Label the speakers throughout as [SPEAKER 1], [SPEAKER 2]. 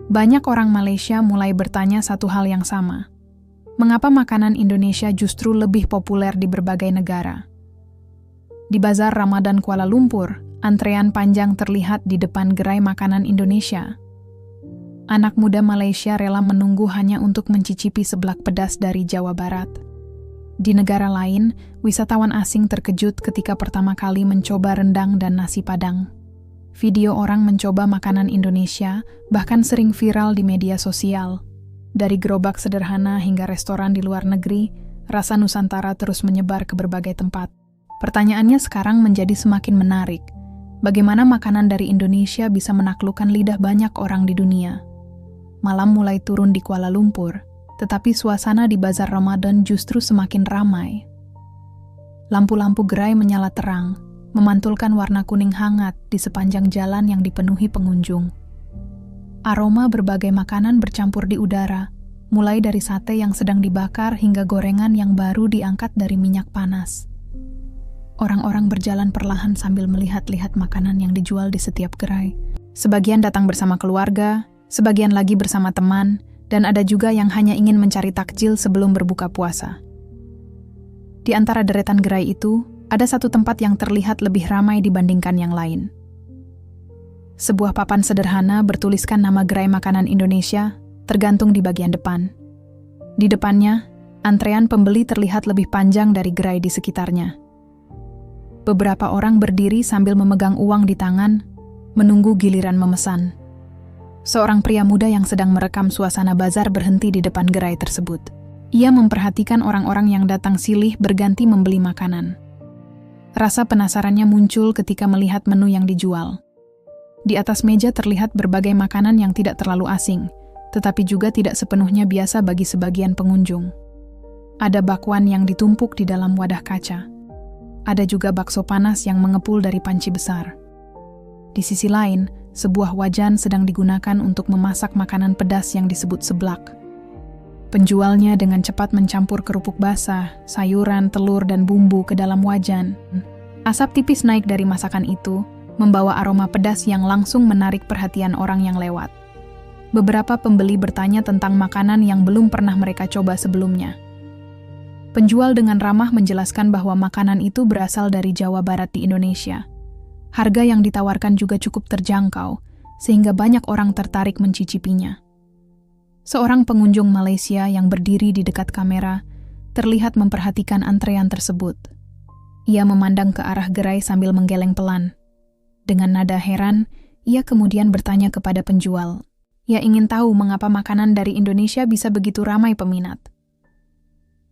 [SPEAKER 1] Banyak orang Malaysia mulai bertanya satu hal yang sama. Mengapa makanan Indonesia justru lebih populer di berbagai negara? Di Bazar Ramadan Kuala Lumpur, antrean panjang terlihat di depan gerai makanan Indonesia. Anak muda Malaysia rela menunggu hanya untuk mencicipi seblak pedas dari Jawa Barat. Di negara lain, wisatawan asing terkejut ketika pertama kali mencoba rendang dan nasi Padang. Video orang mencoba makanan Indonesia bahkan sering viral di media sosial. Dari gerobak sederhana hingga restoran di luar negeri, rasa Nusantara terus menyebar ke berbagai tempat. Pertanyaannya sekarang menjadi semakin menarik. Bagaimana makanan dari Indonesia bisa menaklukkan lidah banyak orang di dunia? Malam mulai turun di Kuala Lumpur, tetapi suasana di Bazar Ramadan justru semakin ramai. Lampu-lampu gerai menyala terang, memantulkan warna kuning hangat di sepanjang jalan yang dipenuhi pengunjung. Aroma berbagai makanan bercampur di udara, mulai dari sate yang sedang dibakar hingga gorengan yang baru diangkat dari minyak panas. Orang-orang berjalan perlahan sambil melihat-lihat makanan yang dijual di setiap gerai. Sebagian datang bersama keluarga, sebagian lagi bersama teman, dan ada juga yang hanya ingin mencari takjil sebelum berbuka puasa. Di antara deretan gerai itu, ada satu tempat yang terlihat lebih ramai dibandingkan yang lain. Sebuah papan sederhana bertuliskan nama gerai makanan Indonesia tergantung di bagian depan. Di depannya, antrean pembeli terlihat lebih panjang dari gerai di sekitarnya. Beberapa orang berdiri sambil memegang uang di tangan, menunggu giliran memesan. Seorang pria muda yang sedang merekam suasana bazar berhenti di depan gerai tersebut. Ia memperhatikan orang-orang yang datang silih berganti membeli makanan. Rasa penasarannya muncul ketika melihat menu yang dijual. Di atas meja terlihat berbagai makanan yang tidak terlalu asing, tetapi juga tidak sepenuhnya biasa bagi sebagian pengunjung. Ada bakwan yang ditumpuk di dalam wadah kaca. Ada juga bakso panas yang mengepul dari panci besar. Di sisi lain, sebuah wajan sedang digunakan untuk memasak makanan pedas yang disebut seblak. Penjualnya dengan cepat mencampur kerupuk basah, sayuran, telur, dan bumbu ke dalam wajan. Asap tipis naik dari masakan itu, membawa aroma pedas yang langsung menarik perhatian orang yang lewat. Beberapa pembeli bertanya tentang makanan yang belum pernah mereka coba sebelumnya. Penjual dengan ramah menjelaskan bahwa makanan itu berasal dari Jawa Barat di Indonesia. Harga yang ditawarkan juga cukup terjangkau, sehingga banyak orang tertarik mencicipinya. Seorang pengunjung Malaysia yang berdiri di dekat kamera terlihat memperhatikan antrean tersebut. Ia memandang ke arah gerai sambil menggeleng pelan. Dengan nada heran, ia kemudian bertanya kepada penjual. Ia ingin tahu mengapa makanan dari Indonesia bisa begitu ramai peminat.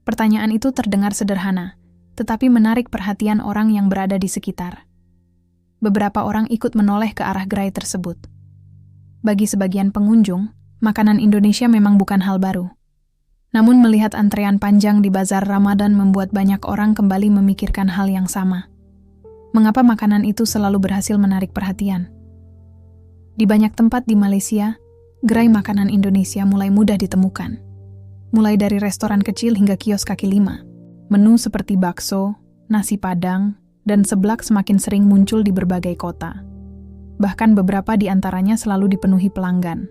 [SPEAKER 1] Pertanyaan itu terdengar sederhana, tetapi menarik perhatian orang yang berada di sekitar. Beberapa orang ikut menoleh ke arah gerai tersebut. Bagi sebagian pengunjung, makanan Indonesia memang bukan hal baru. Namun melihat antrean panjang di Bazar Ramadan membuat banyak orang kembali memikirkan hal yang sama. Mengapa makanan itu selalu berhasil menarik perhatian? Di banyak tempat di Malaysia, gerai makanan Indonesia mulai mudah ditemukan. Mulai dari restoran kecil hingga kios kaki lima. Menu seperti bakso, nasi Padang, dan seblak semakin sering muncul di berbagai kota. Bahkan beberapa di antaranya selalu dipenuhi pelanggan.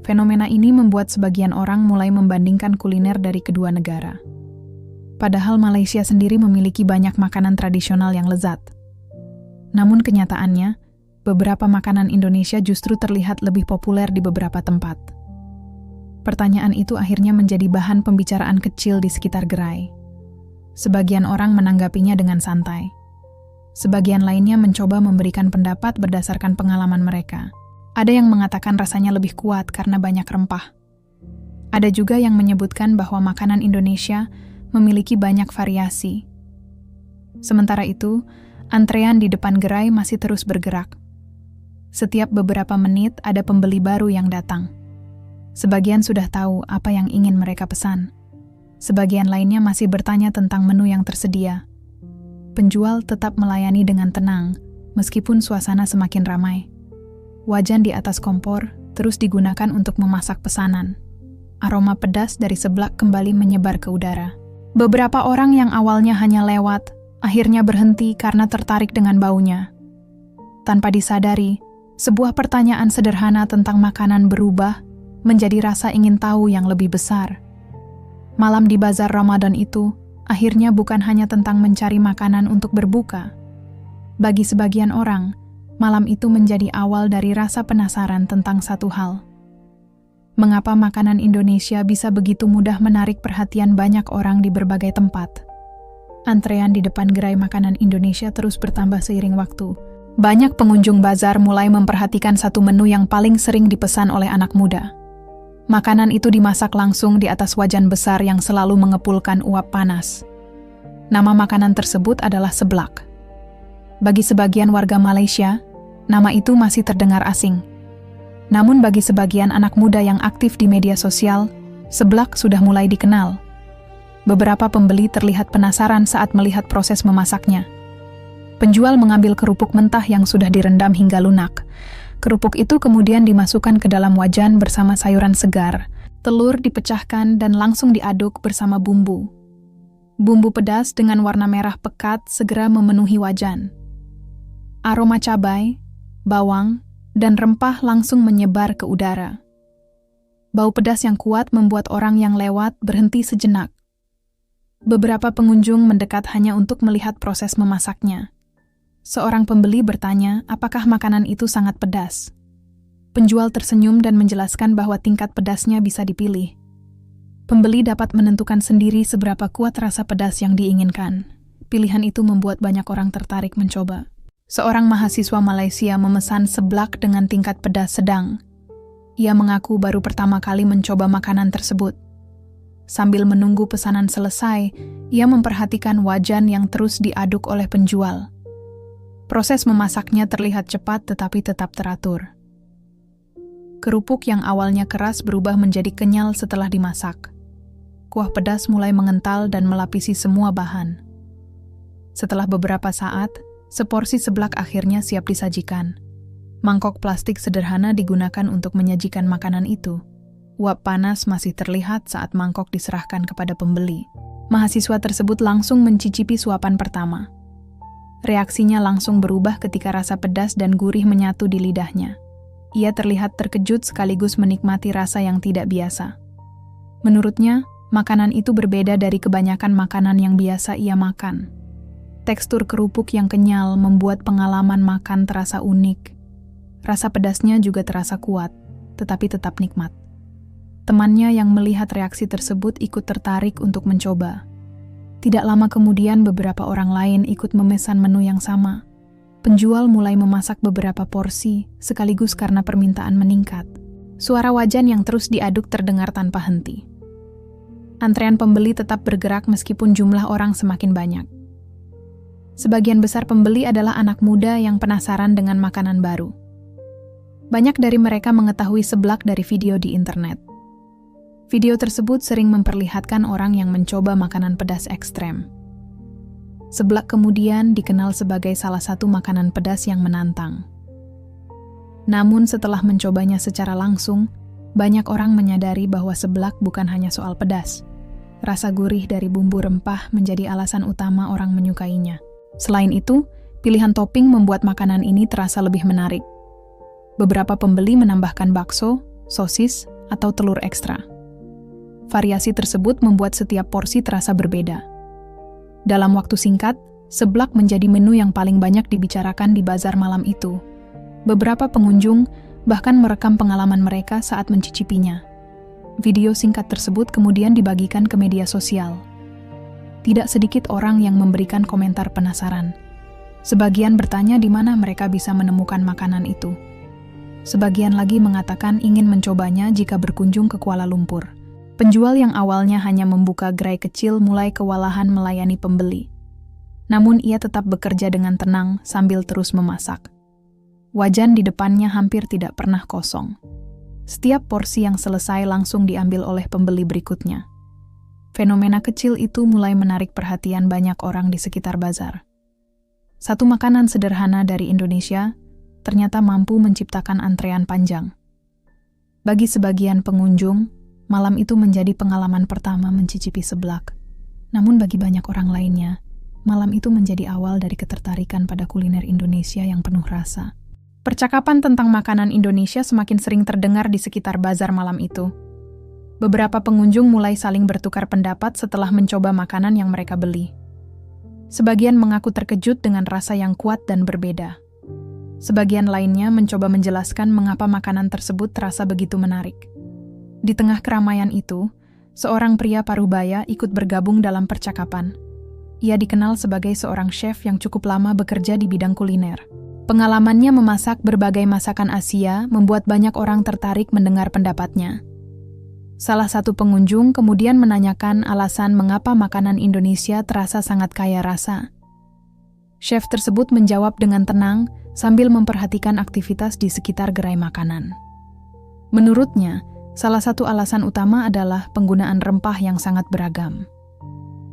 [SPEAKER 1] Fenomena ini membuat sebagian orang mulai membandingkan kuliner dari kedua negara. Padahal Malaysia sendiri memiliki banyak makanan tradisional yang lezat. Namun kenyataannya, beberapa makanan Indonesia justru terlihat lebih populer di beberapa tempat. Pertanyaan itu akhirnya menjadi bahan pembicaraan kecil di sekitar gerai. Sebagian orang menanggapinya dengan santai. Sebagian lainnya mencoba memberikan pendapat berdasarkan pengalaman mereka. Ada yang mengatakan rasanya lebih kuat karena banyak rempah. Ada juga yang menyebutkan bahwa makanan Indonesia memiliki banyak variasi. Sementara itu, antrean di depan gerai masih terus bergerak. Setiap beberapa menit ada pembeli baru yang datang. Sebagian sudah tahu apa yang ingin mereka pesan. Sebagian lainnya masih bertanya tentang menu yang tersedia. Penjual tetap melayani dengan tenang, meskipun suasana semakin ramai. Wajan di atas kompor terus digunakan untuk memasak pesanan. Aroma pedas dari seblak kembali menyebar ke udara. Beberapa orang yang awalnya hanya lewat, akhirnya berhenti karena tertarik dengan baunya. Tanpa disadari, Sebuah pertanyaan sederhana tentang makanan berubah menjadi rasa ingin tahu yang lebih besar. Malam di bazar Ramadan itu akhirnya bukan hanya tentang mencari makanan untuk berbuka. Bagi sebagian orang, malam itu menjadi awal dari rasa penasaran tentang satu hal. Mengapa makanan Indonesia bisa begitu mudah menarik perhatian banyak orang di berbagai tempat? Antrean di depan gerai makanan Indonesia terus bertambah seiring waktu. Banyak pengunjung bazar mulai memperhatikan satu menu yang paling sering dipesan oleh anak muda. Makanan itu dimasak langsung di atas wajan besar yang selalu mengepulkan uap panas. Nama makanan tersebut adalah seblak. Bagi sebagian warga Malaysia, nama itu masih terdengar asing. Namun bagi sebagian anak muda yang aktif di media sosial, seblak sudah mulai dikenal. Beberapa pembeli terlihat penasaran saat melihat proses memasaknya. Penjual mengambil kerupuk mentah yang sudah direndam hingga lunak. Kerupuk itu kemudian dimasukkan ke dalam wajan bersama sayuran segar. Telur dipecahkan dan langsung diaduk bersama bumbu. Bumbu pedas dengan warna merah pekat segera memenuhi wajan. Aroma cabai, bawang, dan rempah langsung menyebar ke udara. Bau pedas yang kuat membuat orang yang lewat berhenti sejenak. Beberapa pengunjung mendekat hanya untuk melihat proses memasaknya. Seorang pembeli bertanya apakah makanan itu sangat pedas. Penjual tersenyum dan menjelaskan bahwa tingkat pedasnya bisa dipilih. Pembeli dapat menentukan sendiri seberapa kuat rasa pedas yang diinginkan. Pilihan itu membuat banyak orang tertarik mencoba. Seorang mahasiswa Malaysia memesan seblak dengan tingkat pedas sedang. Ia mengaku baru pertama kali mencoba makanan tersebut. Sambil menunggu pesanan selesai, ia memperhatikan wajan yang terus diaduk oleh penjual. Proses memasaknya terlihat cepat tetapi tetap teratur. Kerupuk yang awalnya keras berubah menjadi kenyal setelah dimasak. Kuah pedas mulai mengental dan melapisi semua bahan. Setelah beberapa saat, seporsi seblak akhirnya siap disajikan. Mangkok plastik sederhana digunakan untuk menyajikan makanan itu. Uap panas masih terlihat saat mangkok diserahkan kepada pembeli. Mahasiswa tersebut langsung mencicipi suapan pertama. Reaksinya langsung berubah ketika rasa pedas dan gurih menyatu di lidahnya. Ia terlihat terkejut sekaligus menikmati rasa yang tidak biasa. Menurutnya, makanan itu berbeda dari kebanyakan makanan yang biasa ia makan. Tekstur kerupuk yang kenyal membuat pengalaman makan terasa unik. Rasa pedasnya juga terasa kuat, tetapi tetap nikmat. Temannya yang melihat reaksi tersebut ikut tertarik untuk mencoba. Tidak lama kemudian beberapa orang lain ikut memesan menu yang sama. Penjual mulai memasak beberapa porsi, sekaligus karena permintaan meningkat. Suara wajan yang terus diaduk terdengar tanpa henti. Antrean pembeli tetap bergerak meskipun jumlah orang semakin banyak. Sebagian besar pembeli adalah anak muda yang penasaran dengan makanan baru. Banyak dari mereka mengetahui seblak dari video di internet. Video tersebut sering memperlihatkan orang yang mencoba makanan pedas ekstrem. Seblak kemudian dikenal sebagai salah satu makanan pedas yang menantang. Namun setelah mencobanya secara langsung, banyak orang menyadari bahwa seblak bukan hanya soal pedas. Rasa gurih dari bumbu rempah menjadi alasan utama orang menyukainya. Selain itu, pilihan topping membuat makanan ini terasa lebih menarik. Beberapa pembeli menambahkan bakso, sosis, atau telur ekstra. Variasi tersebut membuat setiap porsi terasa berbeda. Dalam waktu singkat, seblak menjadi menu yang paling banyak dibicarakan di bazar malam itu. Beberapa pengunjung bahkan merekam pengalaman mereka saat mencicipinya. Video singkat tersebut kemudian dibagikan ke media sosial. Tidak sedikit orang yang memberikan komentar penasaran. Sebagian bertanya di mana mereka bisa menemukan makanan itu. Sebagian lagi mengatakan ingin mencobanya jika berkunjung ke Kuala Lumpur. Penjual yang awalnya hanya membuka gerai kecil mulai kewalahan melayani pembeli. Namun ia tetap bekerja dengan tenang sambil terus memasak. Wajan di depannya hampir tidak pernah kosong. Setiap porsi yang selesai langsung diambil oleh pembeli berikutnya. Fenomena kecil itu mulai menarik perhatian banyak orang di sekitar bazar. Satu makanan sederhana dari Indonesia ternyata mampu menciptakan antrean panjang. Bagi sebagian pengunjung, malam itu menjadi pengalaman pertama mencicipi seblak. Namun bagi banyak orang lainnya, malam itu menjadi awal dari ketertarikan pada kuliner Indonesia yang penuh rasa. Percakapan tentang makanan Indonesia semakin sering terdengar di sekitar bazar malam itu. Beberapa pengunjung mulai saling bertukar pendapat setelah mencoba makanan yang mereka beli. Sebagian mengaku terkejut dengan rasa yang kuat dan berbeda. Sebagian lainnya mencoba menjelaskan mengapa makanan tersebut terasa begitu menarik. Di tengah keramaian itu, seorang pria parubaya ikut bergabung dalam percakapan. Ia dikenal sebagai seorang chef yang cukup lama bekerja di bidang kuliner. Pengalamannya memasak berbagai masakan Asia membuat banyak orang tertarik mendengar pendapatnya. Salah satu pengunjung kemudian menanyakan alasan mengapa makanan Indonesia terasa sangat kaya rasa. Chef tersebut menjawab dengan tenang sambil memperhatikan aktivitas di sekitar gerai makanan. Menurutnya, salah satu alasan utama adalah penggunaan rempah yang sangat beragam.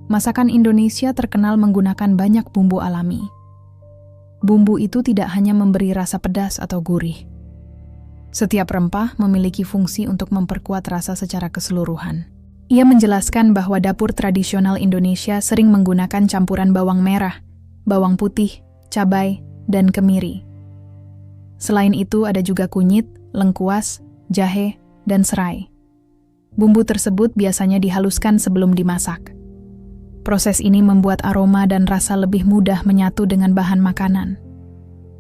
[SPEAKER 1] Masakan Indonesia terkenal menggunakan banyak bumbu alami. Bumbu itu tidak hanya memberi rasa pedas atau gurih. Setiap rempah memiliki fungsi untuk memperkuat rasa secara keseluruhan. Ia menjelaskan bahwa dapur tradisional Indonesia sering menggunakan campuran bawang merah, bawang putih, cabai, dan kemiri. Selain itu ada juga kunyit, lengkuas, jahe, dan serai. Bumbu tersebut biasanya dihaluskan sebelum dimasak. Proses ini membuat aroma dan rasa lebih mudah menyatu dengan bahan makanan.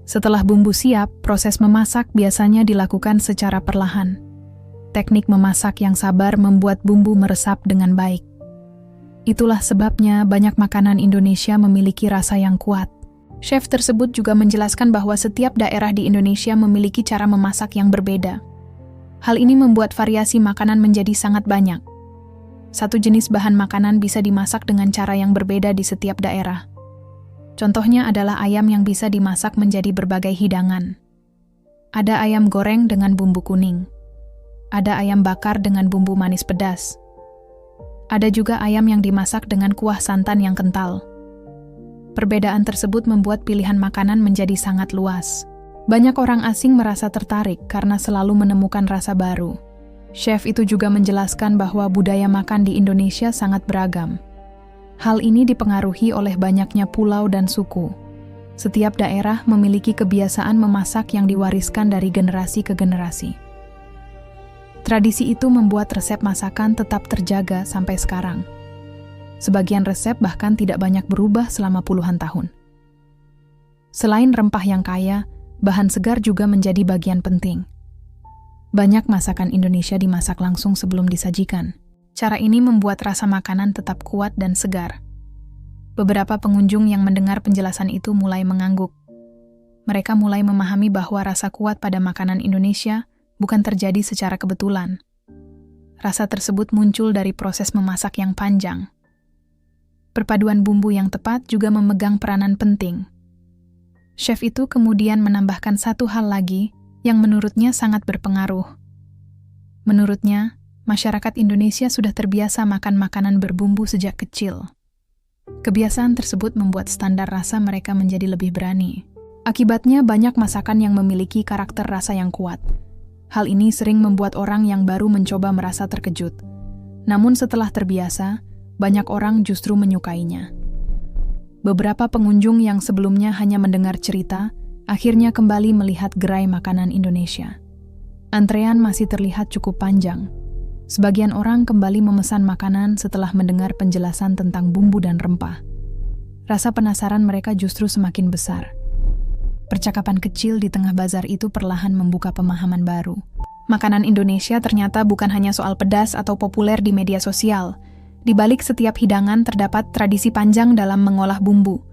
[SPEAKER 1] Setelah bumbu siap, proses memasak biasanya dilakukan secara perlahan. Teknik memasak yang sabar membuat bumbu meresap dengan baik. Itulah sebabnya banyak makanan Indonesia memiliki rasa yang kuat. Chef tersebut juga menjelaskan bahwa setiap daerah di Indonesia memiliki cara memasak yang berbeda. Hal ini membuat variasi makanan menjadi sangat banyak. Satu jenis bahan makanan bisa dimasak dengan cara yang berbeda di setiap daerah. Contohnya adalah ayam yang bisa dimasak menjadi berbagai hidangan. Ada ayam goreng dengan bumbu kuning. Ada ayam bakar dengan bumbu manis pedas. Ada juga ayam yang dimasak dengan kuah santan yang kental. Perbedaan tersebut membuat pilihan makanan menjadi sangat luas. Banyak orang asing merasa tertarik karena selalu menemukan rasa baru. Chef itu juga menjelaskan bahwa budaya makan di Indonesia sangat beragam. Hal ini dipengaruhi oleh banyaknya pulau dan suku. Setiap daerah memiliki kebiasaan memasak yang diwariskan dari generasi ke generasi. Tradisi itu membuat resep masakan tetap terjaga sampai sekarang. Sebagian resep bahkan tidak banyak berubah selama puluhan tahun. Selain rempah yang kaya, bahan segar juga menjadi bagian penting. Banyak masakan Indonesia dimasak langsung sebelum disajikan. Cara ini membuat rasa makanan tetap kuat dan segar. Beberapa pengunjung yang mendengar penjelasan itu mulai mengangguk. Mereka mulai memahami bahwa rasa kuat pada makanan Indonesia bukan terjadi secara kebetulan. Rasa tersebut muncul dari proses memasak yang panjang. Perpaduan bumbu yang tepat juga memegang peranan penting. Chef itu kemudian menambahkan satu hal lagi yang menurutnya sangat berpengaruh. Menurutnya, masyarakat Indonesia sudah terbiasa makan makanan berbumbu sejak kecil. Kebiasaan tersebut membuat standar rasa mereka menjadi lebih berani. Akibatnya banyak masakan yang memiliki karakter rasa yang kuat. Hal ini sering membuat orang yang baru mencoba merasa terkejut. Namun setelah terbiasa, banyak orang justru menyukainya. Beberapa pengunjung yang sebelumnya hanya mendengar cerita, akhirnya kembali melihat gerai makanan Indonesia. Antrean masih terlihat cukup panjang. Sebagian orang kembali memesan makanan setelah mendengar penjelasan tentang bumbu dan rempah. Rasa penasaran mereka justru semakin besar. Percakapan kecil di tengah bazar itu perlahan membuka pemahaman baru. Makanan Indonesia ternyata bukan hanya soal pedas atau populer di media sosial. Di balik setiap hidangan terdapat tradisi panjang dalam mengolah bumbu.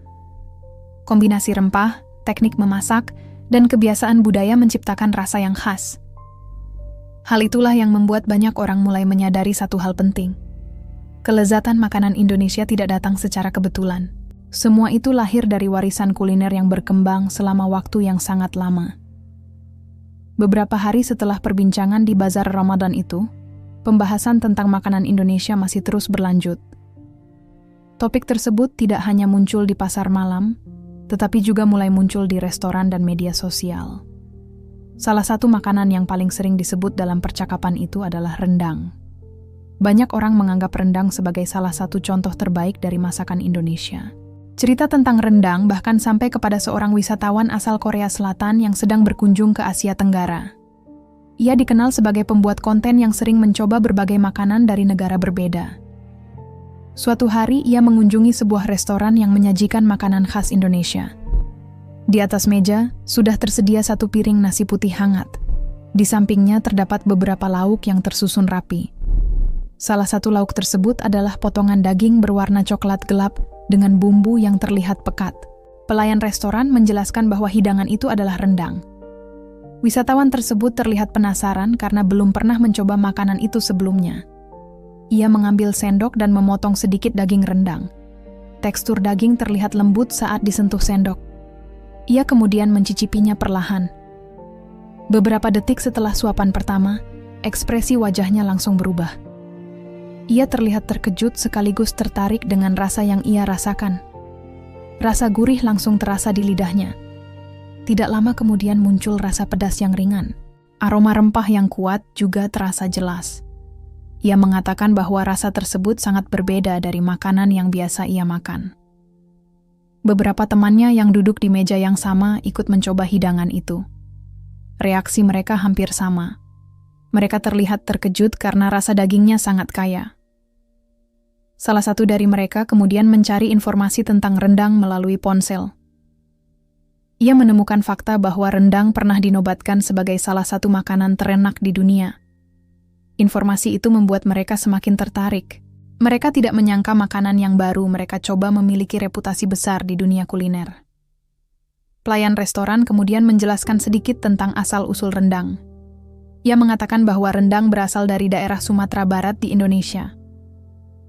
[SPEAKER 1] Kombinasi rempah, teknik memasak, dan kebiasaan budaya menciptakan rasa yang khas. Hal itulah yang membuat banyak orang mulai menyadari satu hal penting. Kelezatan makanan Indonesia tidak datang secara kebetulan. Semua itu lahir dari warisan kuliner yang berkembang selama waktu yang sangat lama. Beberapa hari setelah perbincangan di bazar Ramadan itu, pembahasan tentang makanan Indonesia masih terus berlanjut. Topik tersebut tidak hanya muncul di pasar malam, tetapi juga mulai muncul di restoran dan media sosial. Salah satu makanan yang paling sering disebut dalam percakapan itu adalah rendang. Banyak orang menganggap rendang sebagai salah satu contoh terbaik dari masakan Indonesia. Cerita tentang rendang bahkan sampai kepada seorang wisatawan asal Korea Selatan yang sedang berkunjung ke Asia Tenggara. Ia dikenal sebagai pembuat konten yang sering mencoba berbagai makanan dari negara berbeda. Suatu hari ia mengunjungi sebuah restoran yang menyajikan makanan khas Indonesia. Di atas meja sudah tersedia satu piring nasi putih hangat. Di sampingnya terdapat beberapa lauk yang tersusun rapi. Salah satu lauk tersebut adalah potongan daging berwarna coklat gelap dengan bumbu yang terlihat pekat. Pelayan restoran menjelaskan bahwa hidangan itu adalah rendang. Wisatawan tersebut terlihat penasaran karena belum pernah mencoba makanan itu sebelumnya. Ia mengambil sendok dan memotong sedikit daging rendang. Tekstur daging terlihat lembut saat disentuh sendok. Ia kemudian mencicipinya perlahan. Beberapa detik setelah suapan pertama, ekspresi wajahnya langsung berubah. Ia terlihat terkejut sekaligus tertarik dengan rasa yang ia rasakan. Rasa gurih langsung terasa di lidahnya. Tidak lama kemudian muncul rasa pedas yang ringan. Aroma rempah yang kuat juga terasa jelas. Ia mengatakan bahwa rasa tersebut sangat berbeda dari makanan yang biasa ia makan. Beberapa temannya yang duduk di meja yang sama ikut mencoba hidangan itu. Reaksi mereka hampir sama. Mereka terlihat terkejut karena rasa dagingnya sangat kaya. Salah satu dari mereka kemudian mencari informasi tentang rendang melalui ponsel. Ia menemukan fakta bahwa rendang pernah dinobatkan sebagai salah satu makanan terenak di dunia. Informasi itu membuat mereka semakin tertarik. Mereka tidak menyangka makanan yang baru mereka coba memiliki reputasi besar di dunia kuliner. Pelayan restoran kemudian menjelaskan sedikit tentang asal-usul rendang. Ia mengatakan bahwa rendang berasal dari daerah Sumatera Barat di Indonesia.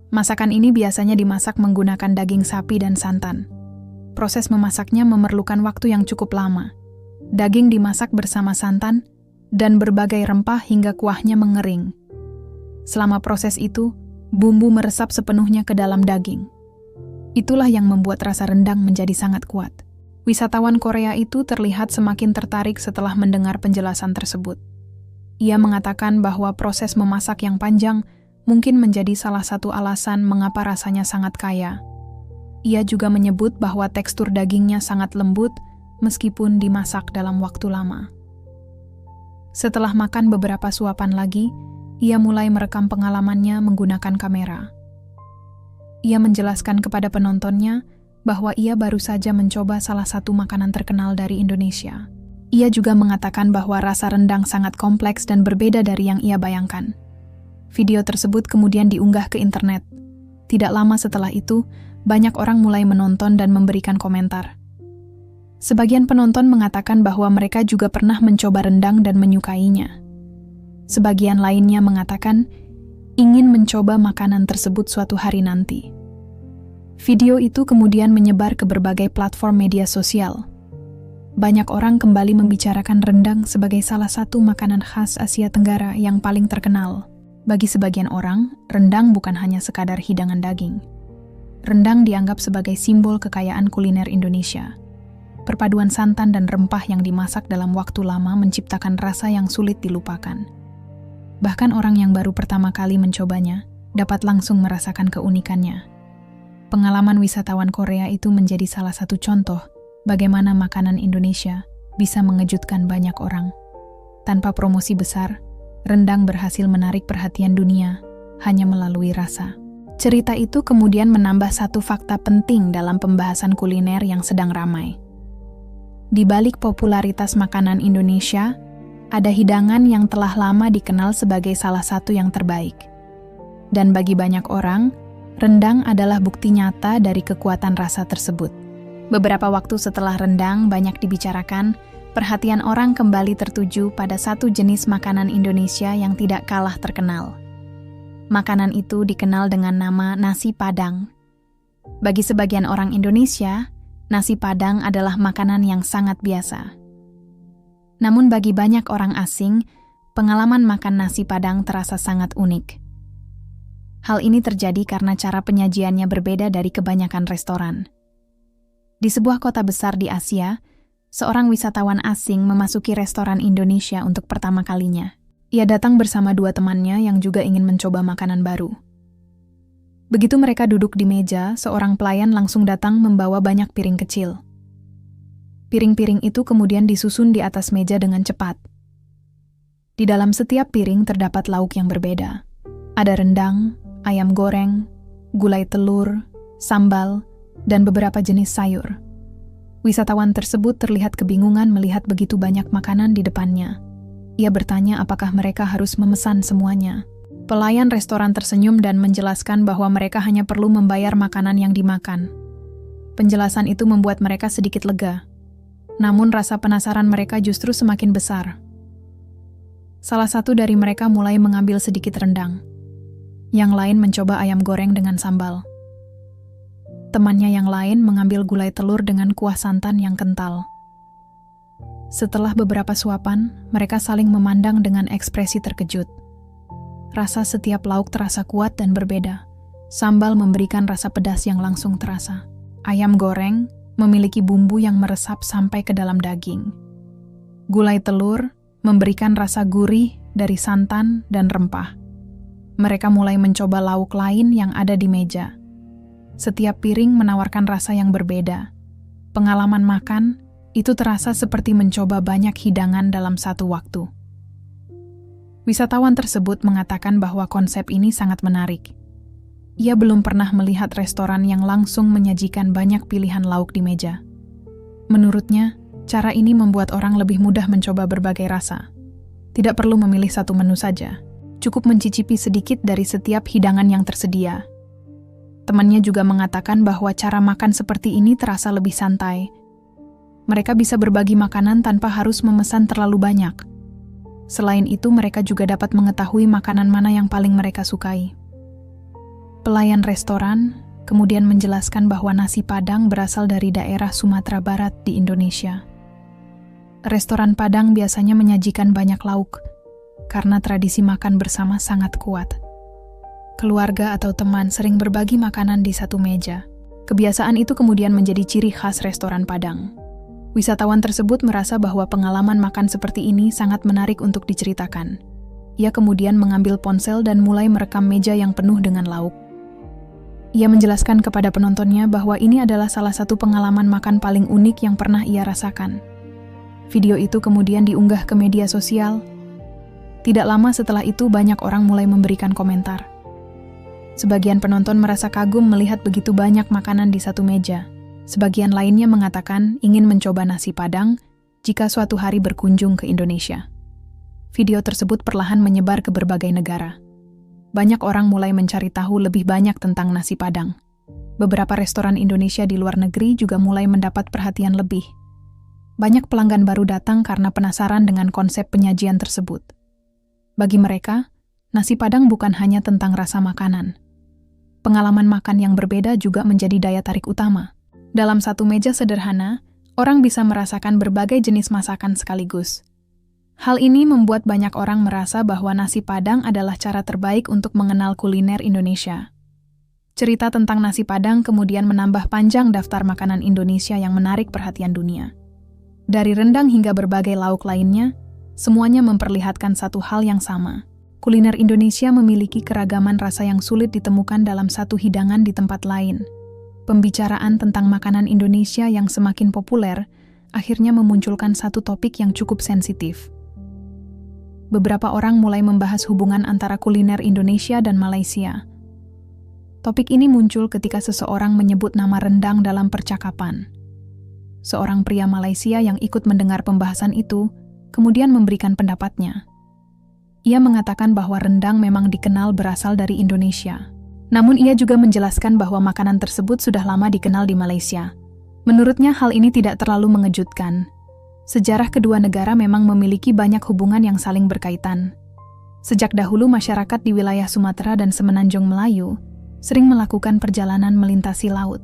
[SPEAKER 1] Masakan ini biasanya dimasak menggunakan daging sapi dan santan. Proses memasaknya memerlukan waktu yang cukup lama. Daging dimasak bersama santan dan berbagai rempah hingga kuahnya mengering. Selama proses itu, bumbu meresap sepenuhnya ke dalam daging. Itulah yang membuat rasa rendang menjadi sangat kuat. Wisatawan Korea itu terlihat semakin tertarik setelah mendengar penjelasan tersebut. Ia mengatakan bahwa proses memasak yang panjang mungkin menjadi salah satu alasan mengapa rasanya sangat kaya. Ia juga menyebut bahwa tekstur dagingnya sangat lembut meskipun dimasak dalam waktu lama. Setelah makan beberapa suapan lagi, ia mulai merekam pengalamannya menggunakan kamera. Ia menjelaskan kepada penontonnya bahwa ia baru saja mencoba salah satu makanan terkenal dari Indonesia. Ia juga mengatakan bahwa rasa rendang sangat kompleks dan berbeda dari yang ia bayangkan. Video tersebut kemudian diunggah ke internet. Tidak lama setelah itu, banyak orang mulai menonton dan memberikan komentar. Sebagian penonton mengatakan bahwa mereka juga pernah mencoba rendang dan menyukainya. Sebagian lainnya mengatakan ingin mencoba makanan tersebut suatu hari nanti. Video itu kemudian menyebar ke berbagai platform media sosial. Banyak orang kembali membicarakan rendang sebagai salah satu makanan khas Asia Tenggara yang paling terkenal. Bagi sebagian orang, rendang bukan hanya sekadar hidangan daging. Rendang dianggap sebagai simbol kekayaan kuliner Indonesia. Perpaduan santan dan rempah yang dimasak dalam waktu lama menciptakan rasa yang sulit dilupakan. Bahkan orang yang baru pertama kali mencobanya dapat langsung merasakan keunikannya. Pengalaman wisatawan Korea itu menjadi salah satu contoh bagaimana makanan Indonesia bisa mengejutkan banyak orang. Tanpa promosi besar, rendang berhasil menarik perhatian dunia hanya melalui rasa. Cerita itu kemudian menambah satu fakta penting dalam pembahasan kuliner yang sedang ramai. Di balik popularitas makanan Indonesia, ada hidangan yang telah lama dikenal sebagai salah satu yang terbaik. Dan bagi banyak orang, rendang adalah bukti nyata dari kekuatan rasa tersebut. Beberapa waktu setelah rendang banyak dibicarakan, perhatian orang kembali tertuju pada satu jenis makanan Indonesia yang tidak kalah terkenal. Makanan itu dikenal dengan nama nasi Padang. Bagi sebagian orang Indonesia, nasi Padang adalah makanan yang sangat biasa. Namun bagi banyak orang asing, pengalaman makan nasi Padang terasa sangat unik. Hal ini terjadi karena cara penyajiannya berbeda dari kebanyakan restoran. Di sebuah kota besar di Asia, seorang wisatawan asing memasuki restoran Indonesia untuk pertama kalinya. Ia datang bersama dua temannya yang juga ingin mencoba makanan baru. Begitu mereka duduk di meja, seorang pelayan langsung datang membawa banyak piring kecil. Piring-piring itu kemudian disusun di atas meja dengan cepat. Di dalam setiap piring terdapat lauk yang berbeda. Ada rendang, ayam goreng, gulai telur, sambal, dan beberapa jenis sayur. Wisatawan tersebut terlihat kebingungan melihat begitu banyak makanan di depannya. Ia bertanya apakah mereka harus memesan semuanya. Pelayan restoran tersenyum dan menjelaskan bahwa mereka hanya perlu membayar makanan yang dimakan. Penjelasan itu membuat mereka sedikit lega. Namun rasa penasaran mereka justru semakin besar. Salah satu dari mereka mulai mengambil sedikit rendang. Yang lain mencoba ayam goreng dengan sambal. Temannya yang lain mengambil gulai telur dengan kuah santan yang kental. Setelah beberapa suapan, mereka saling memandang dengan ekspresi terkejut. Rasa setiap lauk terasa kuat dan berbeda. Sambal memberikan rasa pedas yang langsung terasa. Ayam goreng memiliki bumbu yang meresap sampai ke dalam daging. Gulai telur memberikan rasa gurih dari santan dan rempah. Mereka mulai mencoba lauk lain yang ada di meja. Setiap piring menawarkan rasa yang berbeda. Pengalaman makan itu terasa seperti mencoba banyak hidangan dalam satu waktu. Wisatawan tersebut mengatakan bahwa konsep ini sangat menarik. Ia belum pernah melihat restoran yang langsung menyajikan banyak pilihan lauk di meja. Menurutnya, cara ini membuat orang lebih mudah mencoba berbagai rasa. Tidak perlu memilih satu menu saja, cukup mencicipi sedikit dari setiap hidangan yang tersedia. Temannya juga mengatakan bahwa cara makan seperti ini terasa lebih santai. Mereka bisa berbagi makanan tanpa harus memesan terlalu banyak. Selain itu, mereka juga dapat mengetahui makanan mana yang paling mereka sukai. Pelayan restoran kemudian menjelaskan bahwa nasi Padang berasal dari daerah Sumatera Barat di Indonesia. Restoran Padang biasanya menyajikan banyak lauk, karena tradisi makan bersama sangat kuat. Keluarga atau teman sering berbagi makanan di satu meja. Kebiasaan itu kemudian menjadi ciri khas restoran Padang. Wisatawan tersebut merasa bahwa pengalaman makan seperti ini sangat menarik untuk diceritakan. Ia kemudian mengambil ponsel dan mulai merekam meja yang penuh dengan lauk. Ia menjelaskan kepada penontonnya bahwa ini adalah salah satu pengalaman makan paling unik yang pernah ia rasakan. Video itu kemudian diunggah ke media sosial. Tidak lama setelah itu banyak orang mulai memberikan komentar. Sebagian penonton merasa kagum melihat begitu banyak makanan di satu meja. Sebagian lainnya mengatakan ingin mencoba nasi Padang jika suatu hari berkunjung ke Indonesia. Video tersebut perlahan menyebar ke berbagai negara. Banyak orang mulai mencari tahu lebih banyak tentang nasi Padang. Beberapa restoran Indonesia di luar negeri juga mulai mendapat perhatian lebih. Banyak pelanggan baru datang karena penasaran dengan konsep penyajian tersebut. Bagi mereka, nasi Padang bukan hanya tentang rasa makanan. Pengalaman makan yang berbeda juga menjadi daya tarik utama. Dalam satu meja sederhana, orang bisa merasakan berbagai jenis masakan sekaligus. Hal ini membuat banyak orang merasa bahwa nasi Padang adalah cara terbaik untuk mengenal kuliner Indonesia. Cerita tentang nasi Padang kemudian menambah panjang daftar makanan Indonesia yang menarik perhatian dunia. Dari rendang hingga berbagai lauk lainnya, semuanya memperlihatkan satu hal yang sama. Kuliner Indonesia memiliki keragaman rasa yang sulit ditemukan dalam satu hidangan di tempat lain. Pembicaraan tentang makanan Indonesia yang semakin populer akhirnya memunculkan satu topik yang cukup sensitif. Beberapa orang mulai membahas hubungan antara kuliner Indonesia dan Malaysia. Topik ini muncul ketika seseorang menyebut nama rendang dalam percakapan. Seorang pria Malaysia yang ikut mendengar pembahasan itu kemudian memberikan pendapatnya. Ia mengatakan bahwa rendang memang dikenal berasal dari Indonesia. Namun ia juga menjelaskan bahwa makanan tersebut sudah lama dikenal di Malaysia. Menurutnya hal ini tidak terlalu mengejutkan. Sejarah kedua negara memang memiliki banyak hubungan yang saling berkaitan. Sejak dahulu masyarakat di wilayah Sumatera dan Semenanjung Melayu sering melakukan perjalanan melintasi laut.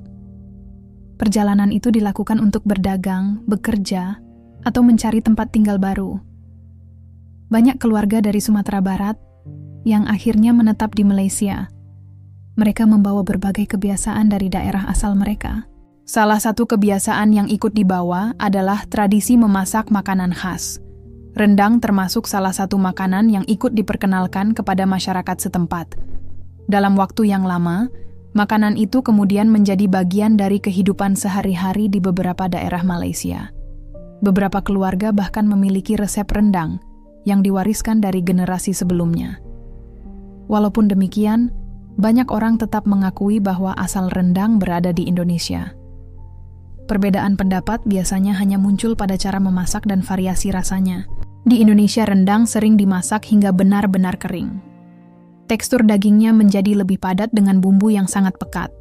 [SPEAKER 1] Perjalanan itu dilakukan untuk berdagang, bekerja, atau mencari tempat tinggal baru. Banyak keluarga dari Sumatera Barat yang akhirnya menetap di Malaysia. Mereka membawa berbagai kebiasaan dari daerah asal mereka. Salah satu kebiasaan yang ikut dibawa adalah tradisi memasak makanan khas. Rendang termasuk salah satu makanan yang ikut diperkenalkan kepada masyarakat setempat. Dalam waktu yang lama, Makanan itu kemudian menjadi bagian dari kehidupan sehari-hari di beberapa daerah Malaysia. Beberapa keluarga bahkan memiliki resep rendang yang diwariskan dari generasi sebelumnya. Walaupun demikian, banyak orang tetap mengakui bahwa asal rendang berada di Indonesia. Perbedaan pendapat biasanya hanya muncul pada cara memasak dan variasi rasanya. Di Indonesia, rendang sering dimasak hingga benar-benar kering. Tekstur dagingnya menjadi lebih padat dengan bumbu yang sangat pekat.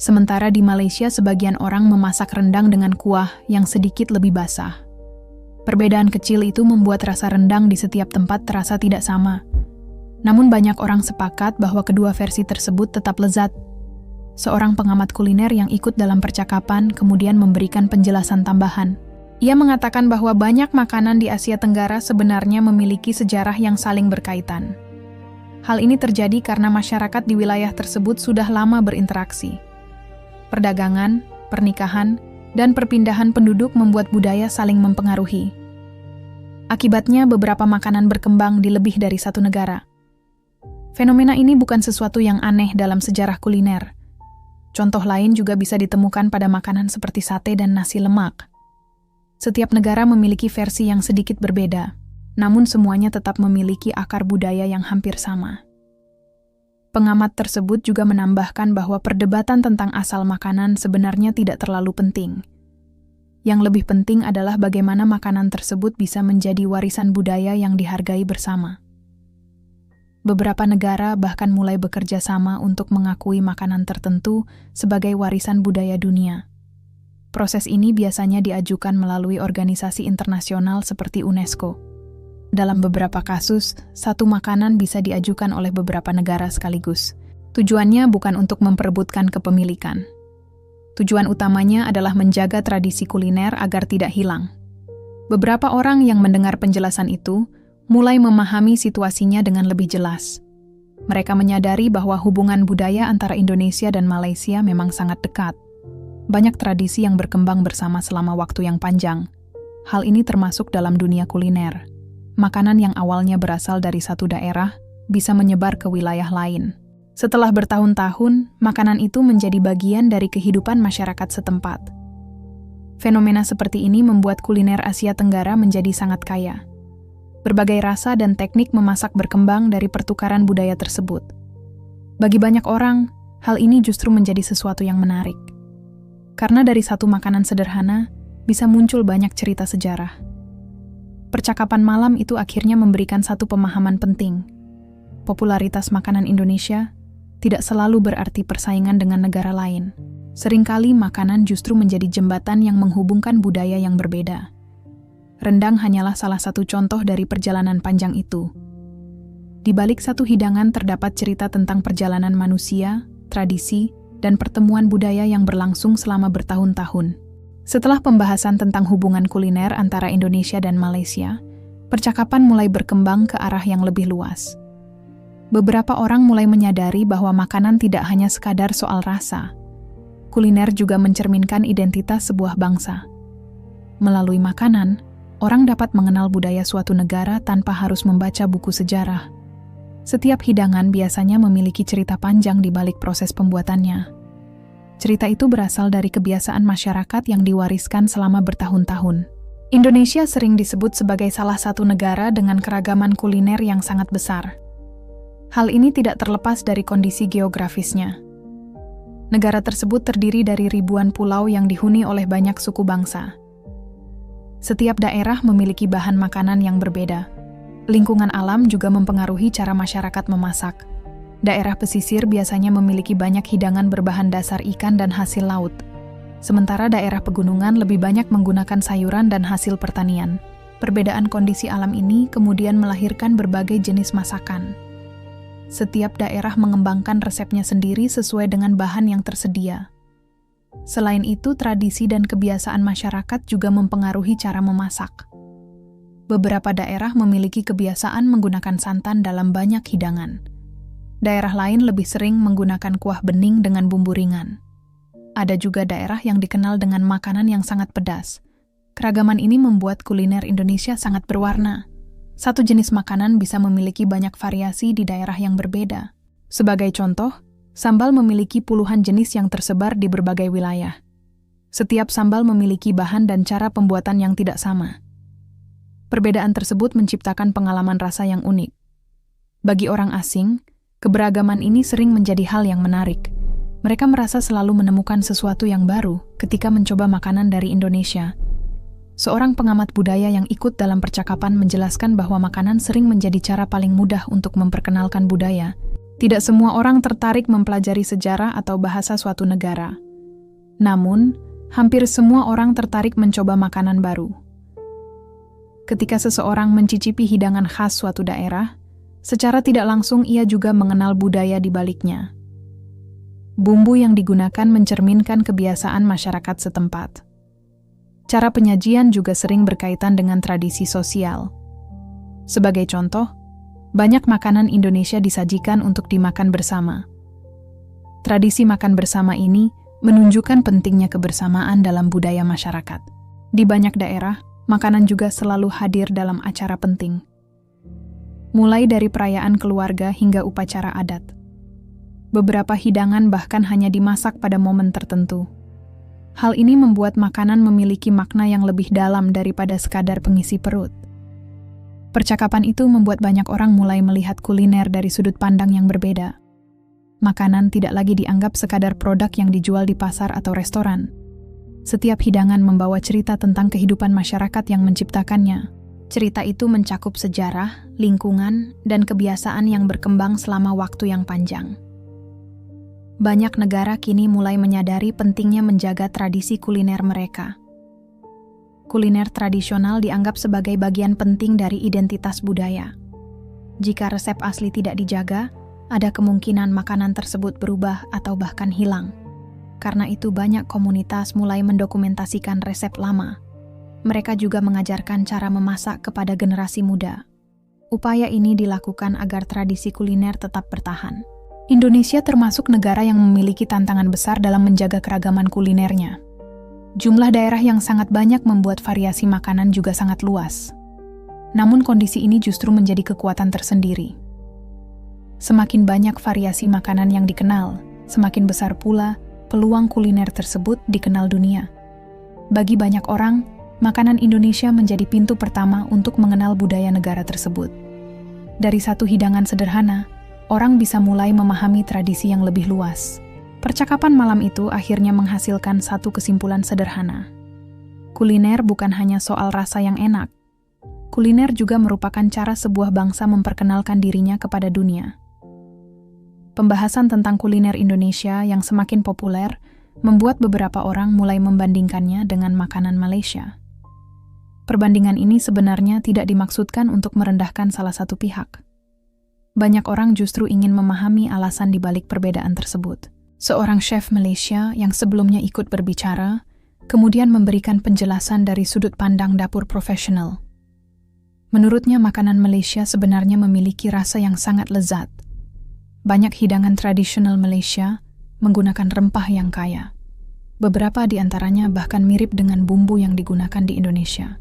[SPEAKER 1] Sementara di Malaysia, sebagian orang memasak rendang dengan kuah yang sedikit lebih basah. Perbedaan kecil itu membuat rasa rendang di setiap tempat terasa tidak sama. Namun banyak orang sepakat bahwa kedua versi tersebut tetap lezat. Seorang pengamat kuliner yang ikut dalam percakapan kemudian memberikan penjelasan tambahan. Ia mengatakan bahwa banyak makanan di Asia Tenggara sebenarnya memiliki sejarah yang saling berkaitan. Hal ini terjadi karena masyarakat di wilayah tersebut sudah lama berinteraksi. Perdagangan, pernikahan, dan perpindahan penduduk membuat budaya saling mempengaruhi. Akibatnya, beberapa makanan berkembang di lebih dari satu negara. Fenomena ini bukan sesuatu yang aneh dalam sejarah kuliner. Contoh lain juga bisa ditemukan pada makanan seperti sate dan nasi lemak. Setiap negara memiliki versi yang sedikit berbeda, namun semuanya tetap memiliki akar budaya yang hampir sama. Pengamat tersebut juga menambahkan bahwa perdebatan tentang asal makanan sebenarnya tidak terlalu penting. Yang lebih penting adalah bagaimana makanan tersebut bisa menjadi warisan budaya yang dihargai bersama. Beberapa negara bahkan mulai bekerja sama untuk mengakui makanan tertentu sebagai warisan budaya dunia. Proses ini biasanya diajukan melalui organisasi internasional seperti UNESCO. Dalam beberapa kasus, satu makanan bisa diajukan oleh beberapa negara sekaligus. Tujuannya bukan untuk memperebutkan kepemilikan. Tujuan utamanya adalah menjaga tradisi kuliner agar tidak hilang. Beberapa orang yang mendengar penjelasan itu mulai memahami situasinya dengan lebih jelas. Mereka menyadari bahwa hubungan budaya antara Indonesia dan Malaysia memang sangat dekat. Banyak tradisi yang berkembang bersama selama waktu yang panjang. Hal ini termasuk dalam dunia kuliner. Makanan yang awalnya berasal dari satu daerah bisa menyebar ke wilayah lain. Setelah bertahun-tahun, makanan itu menjadi bagian dari kehidupan masyarakat setempat. Fenomena seperti ini membuat kuliner Asia Tenggara menjadi sangat kaya. Berbagai rasa dan teknik memasak berkembang dari pertukaran budaya tersebut. Bagi banyak orang, hal ini justru menjadi sesuatu yang menarik. Karena dari satu makanan sederhana, bisa muncul banyak cerita sejarah. Percakapan malam itu akhirnya memberikan satu pemahaman penting. Popularitas makanan Indonesia tidak selalu berarti persaingan dengan negara lain. Seringkali makanan justru menjadi jembatan yang menghubungkan budaya yang berbeda. Rendang hanyalah salah satu contoh dari perjalanan panjang itu. Di balik satu hidangan terdapat cerita tentang perjalanan manusia, tradisi, dan pertemuan budaya yang berlangsung selama bertahun-tahun. Setelah pembahasan tentang hubungan kuliner antara Indonesia dan Malaysia, percakapan mulai berkembang ke arah yang lebih luas. Beberapa orang mulai menyadari bahwa makanan tidak hanya sekadar soal rasa. Kuliner juga mencerminkan identitas sebuah bangsa. Melalui makanan, orang dapat mengenal budaya suatu negara tanpa harus membaca buku sejarah. Setiap hidangan biasanya memiliki cerita panjang di balik proses pembuatannya. Cerita itu berasal dari kebiasaan masyarakat yang diwariskan selama bertahun-tahun. Indonesia sering disebut sebagai salah satu negara dengan keragaman kuliner yang sangat besar. Hal ini tidak terlepas dari kondisi geografisnya. Negara tersebut terdiri dari ribuan pulau yang dihuni oleh banyak suku bangsa. Setiap daerah memiliki bahan makanan yang berbeda. Lingkungan alam juga mempengaruhi cara masyarakat memasak. Daerah pesisir biasanya memiliki banyak hidangan berbahan dasar ikan dan hasil laut. Sementara daerah pegunungan lebih banyak menggunakan sayuran dan hasil pertanian. Perbedaan kondisi alam ini kemudian melahirkan berbagai jenis masakan. Setiap daerah mengembangkan resepnya sendiri sesuai dengan bahan yang tersedia. Selain itu, tradisi dan kebiasaan masyarakat juga mempengaruhi cara memasak. Beberapa daerah memiliki kebiasaan menggunakan santan dalam banyak hidangan. Daerah lain lebih sering menggunakan kuah bening dengan bumbu ringan. Ada juga daerah yang dikenal dengan makanan yang sangat pedas. Keragaman ini membuat kuliner Indonesia sangat berwarna. Satu jenis makanan bisa memiliki banyak variasi di daerah yang berbeda. Sebagai contoh, Sambal memiliki puluhan jenis yang tersebar di berbagai wilayah. Setiap sambal memiliki bahan dan cara pembuatan yang tidak sama. Perbedaan tersebut menciptakan pengalaman rasa yang unik. Bagi orang asing, keberagaman ini sering menjadi hal yang menarik. Mereka merasa selalu menemukan sesuatu yang baru ketika mencoba makanan dari Indonesia. Seorang pengamat budaya yang ikut dalam percakapan menjelaskan bahwa makanan sering menjadi cara paling mudah untuk memperkenalkan budaya. Tidak semua orang tertarik mempelajari sejarah atau bahasa suatu negara. Namun, hampir semua orang tertarik mencoba makanan baru. Ketika seseorang mencicipi hidangan khas suatu daerah, secara tidak langsung ia juga mengenal budaya di baliknya. Bumbu yang digunakan mencerminkan kebiasaan masyarakat setempat. Cara penyajian juga sering berkaitan dengan tradisi sosial. Sebagai contoh, banyak makanan Indonesia disajikan untuk dimakan bersama. Tradisi makan bersama ini menunjukkan pentingnya kebersamaan dalam budaya masyarakat. Di banyak daerah, makanan juga selalu hadir dalam acara penting. Mulai dari perayaan keluarga hingga upacara adat. Beberapa hidangan bahkan hanya dimasak pada momen tertentu. Hal ini membuat makanan memiliki makna yang lebih dalam daripada sekadar pengisi perut. Percakapan itu membuat banyak orang mulai melihat kuliner dari sudut pandang yang berbeda. Makanan tidak lagi dianggap sekadar produk yang dijual di pasar atau restoran. Setiap hidangan membawa cerita tentang kehidupan masyarakat yang menciptakannya. Cerita itu mencakup sejarah, lingkungan, dan kebiasaan yang berkembang selama waktu yang panjang. Banyak negara kini mulai menyadari pentingnya menjaga tradisi kuliner mereka. Kuliner tradisional dianggap sebagai bagian penting dari identitas budaya. Jika resep asli tidak dijaga, ada kemungkinan makanan tersebut berubah atau bahkan hilang. Karena itu banyak komunitas mulai mendokumentasikan resep lama. Mereka juga mengajarkan cara memasak kepada generasi muda. Upaya ini dilakukan agar tradisi kuliner tetap bertahan. Indonesia termasuk negara yang memiliki tantangan besar dalam menjaga keragaman kulinernya. Jumlah daerah yang sangat banyak membuat variasi makanan juga sangat luas. Namun kondisi ini justru menjadi kekuatan tersendiri. Semakin banyak variasi makanan yang dikenal, semakin besar pula peluang kuliner tersebut dikenal dunia. Bagi banyak orang, makanan Indonesia menjadi pintu pertama untuk mengenal budaya negara tersebut. Dari satu hidangan sederhana, orang bisa mulai memahami tradisi yang lebih luas. Percakapan malam itu akhirnya menghasilkan satu kesimpulan sederhana. Kuliner bukan hanya soal rasa yang enak. Kuliner juga merupakan cara sebuah bangsa memperkenalkan dirinya kepada dunia. Pembahasan tentang kuliner Indonesia yang semakin populer membuat beberapa orang mulai membandingkannya dengan makanan Malaysia. Perbandingan ini sebenarnya tidak dimaksudkan untuk merendahkan salah satu pihak. Banyak orang justru ingin memahami alasan di balik perbedaan tersebut. Seorang chef Malaysia yang sebelumnya ikut berbicara, kemudian memberikan penjelasan dari sudut pandang dapur profesional. Menurutnya, makanan Malaysia sebenarnya memiliki rasa yang sangat lezat. Banyak hidangan tradisional Malaysia menggunakan rempah yang kaya. Beberapa di antaranya bahkan mirip dengan bumbu yang digunakan di Indonesia.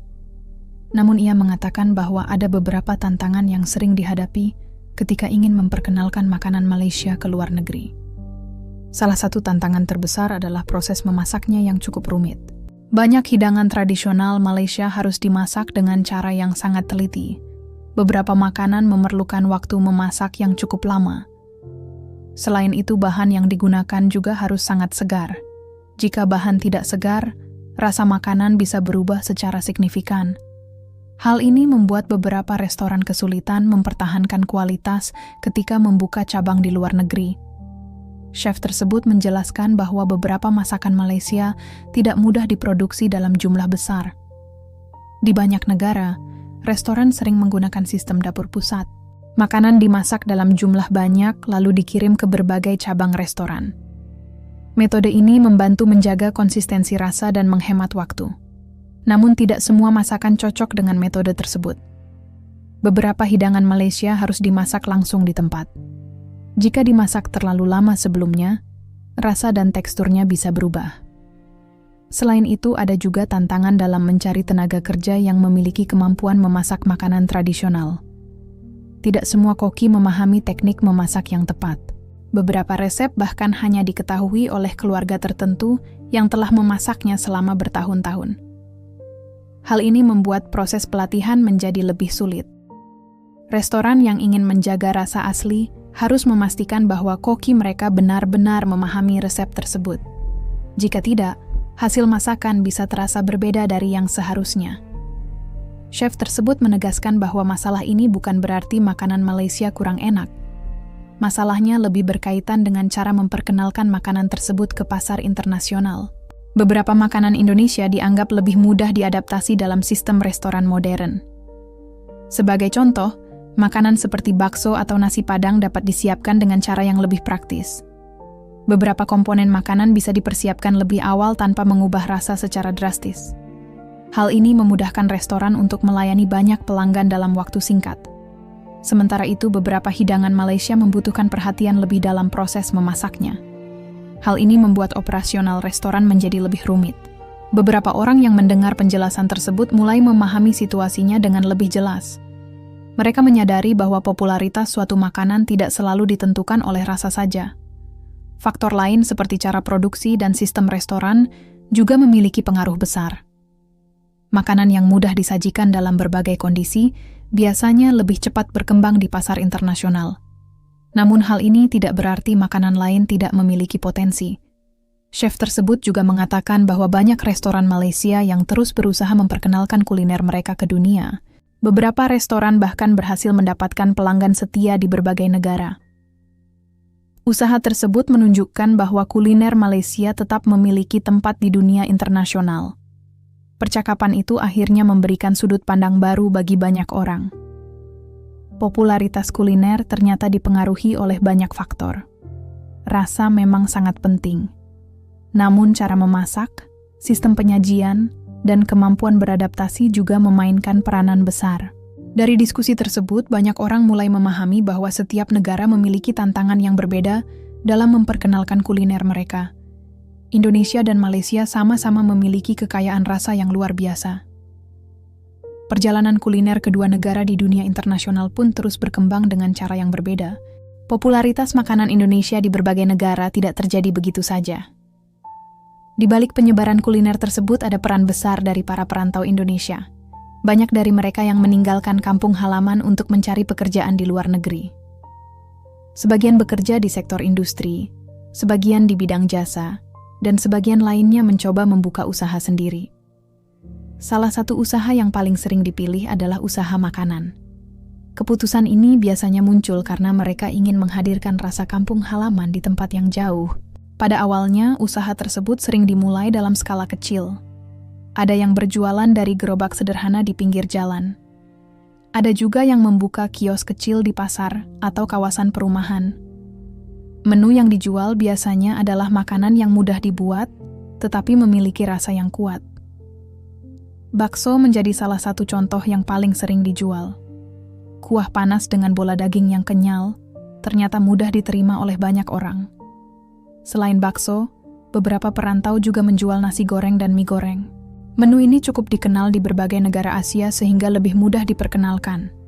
[SPEAKER 1] Namun ia mengatakan bahwa ada beberapa tantangan yang sering dihadapi ketika ingin memperkenalkan makanan Malaysia ke luar negeri. Salah satu tantangan terbesar adalah proses memasaknya yang cukup rumit. Banyak hidangan tradisional Malaysia harus dimasak dengan cara yang sangat teliti. Beberapa makanan memerlukan waktu memasak yang cukup lama. Selain itu, bahan yang digunakan juga harus sangat segar. Jika bahan tidak segar, rasa makanan bisa berubah secara signifikan. Hal ini membuat beberapa restoran kesulitan mempertahankan kualitas ketika membuka cabang di luar negeri. Chef tersebut menjelaskan bahwa beberapa masakan Malaysia tidak mudah diproduksi dalam jumlah besar. Di banyak negara, restoran sering menggunakan sistem dapur pusat. Makanan dimasak dalam jumlah banyak lalu dikirim ke berbagai cabang restoran. Metode ini membantu menjaga konsistensi rasa dan menghemat waktu. Namun tidak semua masakan cocok dengan metode tersebut. Beberapa hidangan Malaysia harus dimasak langsung di tempat. Jika dimasak terlalu lama sebelumnya, rasa dan teksturnya bisa berubah. Selain itu, ada juga tantangan dalam mencari tenaga kerja yang memiliki kemampuan memasak makanan tradisional. Tidak semua koki memahami teknik memasak yang tepat. Beberapa resep bahkan hanya diketahui oleh keluarga tertentu yang telah memasaknya selama bertahun-tahun. Hal ini membuat proses pelatihan menjadi lebih sulit. Restoran yang ingin menjaga rasa asli harus memastikan bahwa koki mereka benar-benar memahami resep tersebut. Jika tidak, hasil masakan bisa terasa berbeda dari yang seharusnya. Chef tersebut menegaskan bahwa masalah ini bukan berarti makanan Malaysia kurang enak. Masalahnya lebih berkaitan dengan cara memperkenalkan makanan tersebut ke pasar internasional. Beberapa makanan Indonesia dianggap lebih mudah diadaptasi dalam sistem restoran modern. Sebagai contoh, makanan seperti bakso atau nasi padang dapat disiapkan dengan cara yang lebih praktis. Beberapa komponen makanan bisa dipersiapkan lebih awal tanpa mengubah rasa secara drastis. Hal ini memudahkan restoran untuk melayani banyak pelanggan dalam waktu singkat. Sementara itu, beberapa hidangan Malaysia membutuhkan perhatian lebih dalam proses memasaknya. Hal ini membuat operasional restoran menjadi lebih rumit. Beberapa orang yang mendengar penjelasan tersebut mulai memahami situasinya dengan lebih jelas. Mereka menyadari bahwa popularitas suatu makanan tidak selalu ditentukan oleh rasa saja. Faktor lain seperti cara produksi dan sistem restoran juga memiliki pengaruh besar. Makanan yang mudah disajikan dalam berbagai kondisi biasanya lebih cepat berkembang di pasar internasional. Namun hal ini tidak berarti makanan lain tidak memiliki potensi. Chef tersebut juga mengatakan bahwa banyak restoran Malaysia yang terus berusaha memperkenalkan kuliner mereka ke dunia. Beberapa restoran bahkan berhasil mendapatkan pelanggan setia di berbagai negara. Usaha tersebut menunjukkan bahwa kuliner Malaysia tetap memiliki tempat di dunia internasional. Percakapan itu akhirnya memberikan sudut pandang baru bagi banyak orang. Popularitas kuliner ternyata dipengaruhi oleh banyak faktor. Rasa memang sangat penting. Namun cara memasak, sistem penyajian, dan kemampuan beradaptasi juga memainkan peranan besar. Dari diskusi tersebut, banyak orang mulai memahami bahwa setiap negara memiliki tantangan yang berbeda dalam memperkenalkan kuliner mereka. Indonesia dan Malaysia sama-sama memiliki kekayaan rasa yang luar biasa. Perjalanan kuliner kedua negara di dunia internasional pun terus berkembang dengan cara yang berbeda. Popularitas makanan Indonesia di berbagai negara tidak terjadi begitu saja. Di balik penyebaran kuliner tersebut ada peran besar dari para perantau Indonesia. Banyak dari mereka yang meninggalkan kampung halaman untuk mencari pekerjaan di luar negeri. Sebagian bekerja di sektor industri, sebagian di bidang jasa, dan sebagian lainnya mencoba membuka usaha sendiri. Salah satu usaha yang paling sering dipilih adalah usaha makanan. Keputusan ini biasanya muncul karena mereka ingin menghadirkan rasa kampung halaman di tempat yang jauh. Pada awalnya, usaha tersebut sering dimulai dalam skala kecil. Ada yang berjualan dari gerobak sederhana di pinggir jalan. Ada juga yang membuka kios kecil di pasar atau kawasan perumahan. Menu yang dijual biasanya adalah makanan yang mudah dibuat, tetapi memiliki rasa yang kuat. Bakso menjadi salah satu contoh yang paling sering dijual. Kuah panas dengan bola daging yang kenyal, ternyata mudah diterima oleh banyak orang. Selain bakso, beberapa perantau juga menjual nasi goreng dan mie goreng. Menu ini cukup dikenal di berbagai negara Asia sehingga lebih mudah diperkenalkan.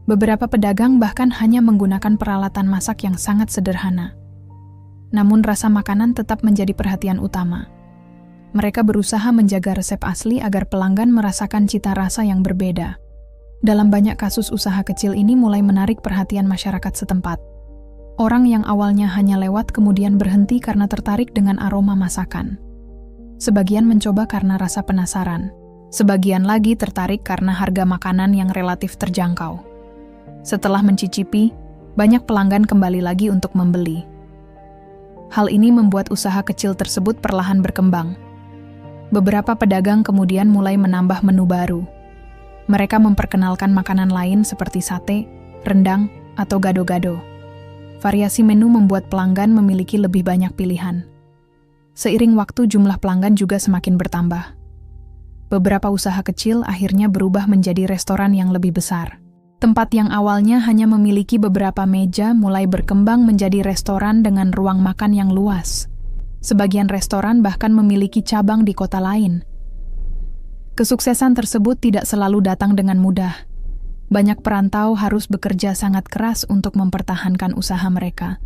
[SPEAKER 1] Beberapa pedagang bahkan hanya menggunakan peralatan masak yang sangat sederhana. Namun rasa makanan tetap menjadi perhatian utama. Mereka berusaha menjaga resep asli agar pelanggan merasakan cita rasa yang berbeda. Dalam banyak kasus usaha kecil ini mulai menarik perhatian masyarakat setempat. Orang yang awalnya hanya lewat kemudian berhenti karena tertarik dengan aroma masakan. Sebagian mencoba karena rasa penasaran. Sebagian lagi tertarik karena harga makanan yang relatif terjangkau. Setelah mencicipi, banyak pelanggan kembali lagi untuk membeli. Hal ini membuat usaha kecil tersebut perlahan berkembang. Beberapa pedagang kemudian mulai menambah menu baru. Mereka memperkenalkan makanan lain seperti sate, rendang, atau gado-gado. Variasi menu membuat pelanggan memiliki lebih banyak pilihan. Seiring waktu, jumlah pelanggan juga semakin bertambah. Beberapa usaha kecil akhirnya berubah menjadi restoran yang lebih besar. Tempat yang awalnya hanya memiliki beberapa meja mulai berkembang menjadi restoran dengan ruang makan yang luas. Sebagian restoran bahkan memiliki cabang di kota lain. Kesuksesan tersebut tidak selalu datang dengan mudah. Banyak perantau harus bekerja sangat keras untuk mempertahankan usaha mereka.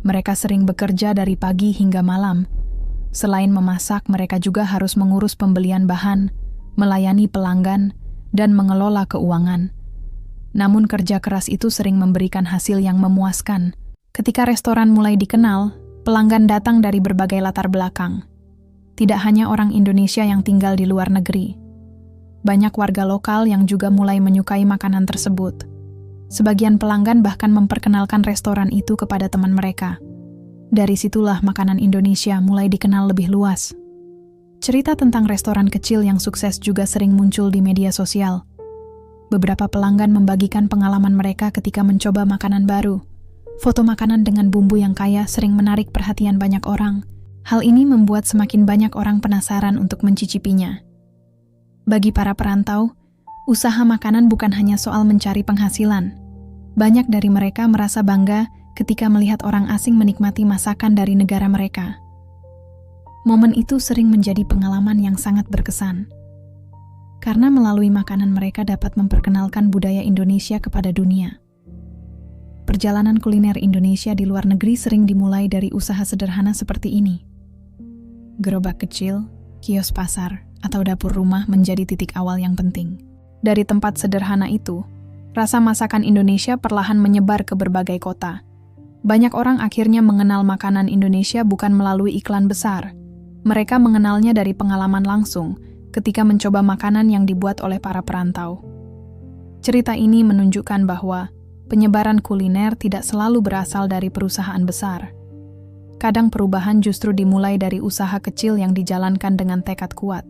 [SPEAKER 1] Mereka sering bekerja dari pagi hingga malam. Selain memasak, mereka juga harus mengurus pembelian bahan, melayani pelanggan, dan mengelola keuangan. Namun kerja keras itu sering memberikan hasil yang memuaskan. Ketika restoran mulai dikenal, pelanggan datang dari berbagai latar belakang. Tidak hanya orang Indonesia yang tinggal di luar negeri. Banyak warga lokal yang juga mulai menyukai makanan tersebut. Sebagian pelanggan bahkan memperkenalkan restoran itu kepada teman mereka. Dari situlah makanan Indonesia mulai dikenal lebih luas. Cerita tentang restoran kecil yang sukses juga sering muncul di media sosial. Beberapa pelanggan membagikan pengalaman mereka ketika mencoba makanan baru. Foto makanan dengan bumbu yang kaya sering menarik perhatian banyak orang. Hal ini membuat semakin banyak orang penasaran untuk mencicipinya. Bagi para perantau, usaha makanan bukan hanya soal mencari penghasilan. Banyak dari mereka merasa bangga ketika melihat orang asing menikmati masakan dari negara mereka. Momen itu sering menjadi pengalaman yang sangat berkesan. Karena melalui makanan mereka dapat memperkenalkan budaya Indonesia kepada dunia. Perjalanan kuliner Indonesia di luar negeri sering dimulai dari usaha sederhana seperti ini. Gerobak kecil, kios pasar, atau dapur rumah menjadi titik awal yang penting. Dari tempat sederhana itu, rasa masakan Indonesia perlahan menyebar ke berbagai kota. Banyak orang akhirnya mengenal makanan Indonesia bukan melalui iklan besar. Mereka mengenalnya dari pengalaman langsung ketika mencoba makanan yang dibuat oleh para perantau. Cerita ini menunjukkan bahwa penyebaran kuliner tidak selalu berasal dari perusahaan besar. Kadang perubahan justru dimulai dari usaha kecil yang dijalankan dengan tekad kuat.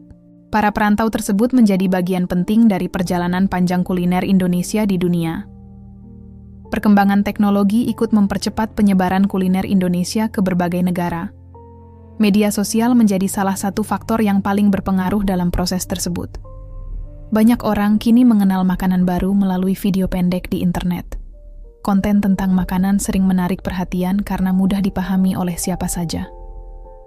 [SPEAKER 1] Para perantau tersebut menjadi bagian penting dari perjalanan panjang kuliner Indonesia di dunia. Perkembangan teknologi ikut mempercepat penyebaran kuliner Indonesia ke berbagai negara. Media sosial menjadi salah satu faktor yang paling berpengaruh dalam proses tersebut. Banyak orang kini mengenal makanan baru melalui video pendek di internet. Konten tentang makanan sering menarik perhatian karena mudah dipahami oleh siapa saja.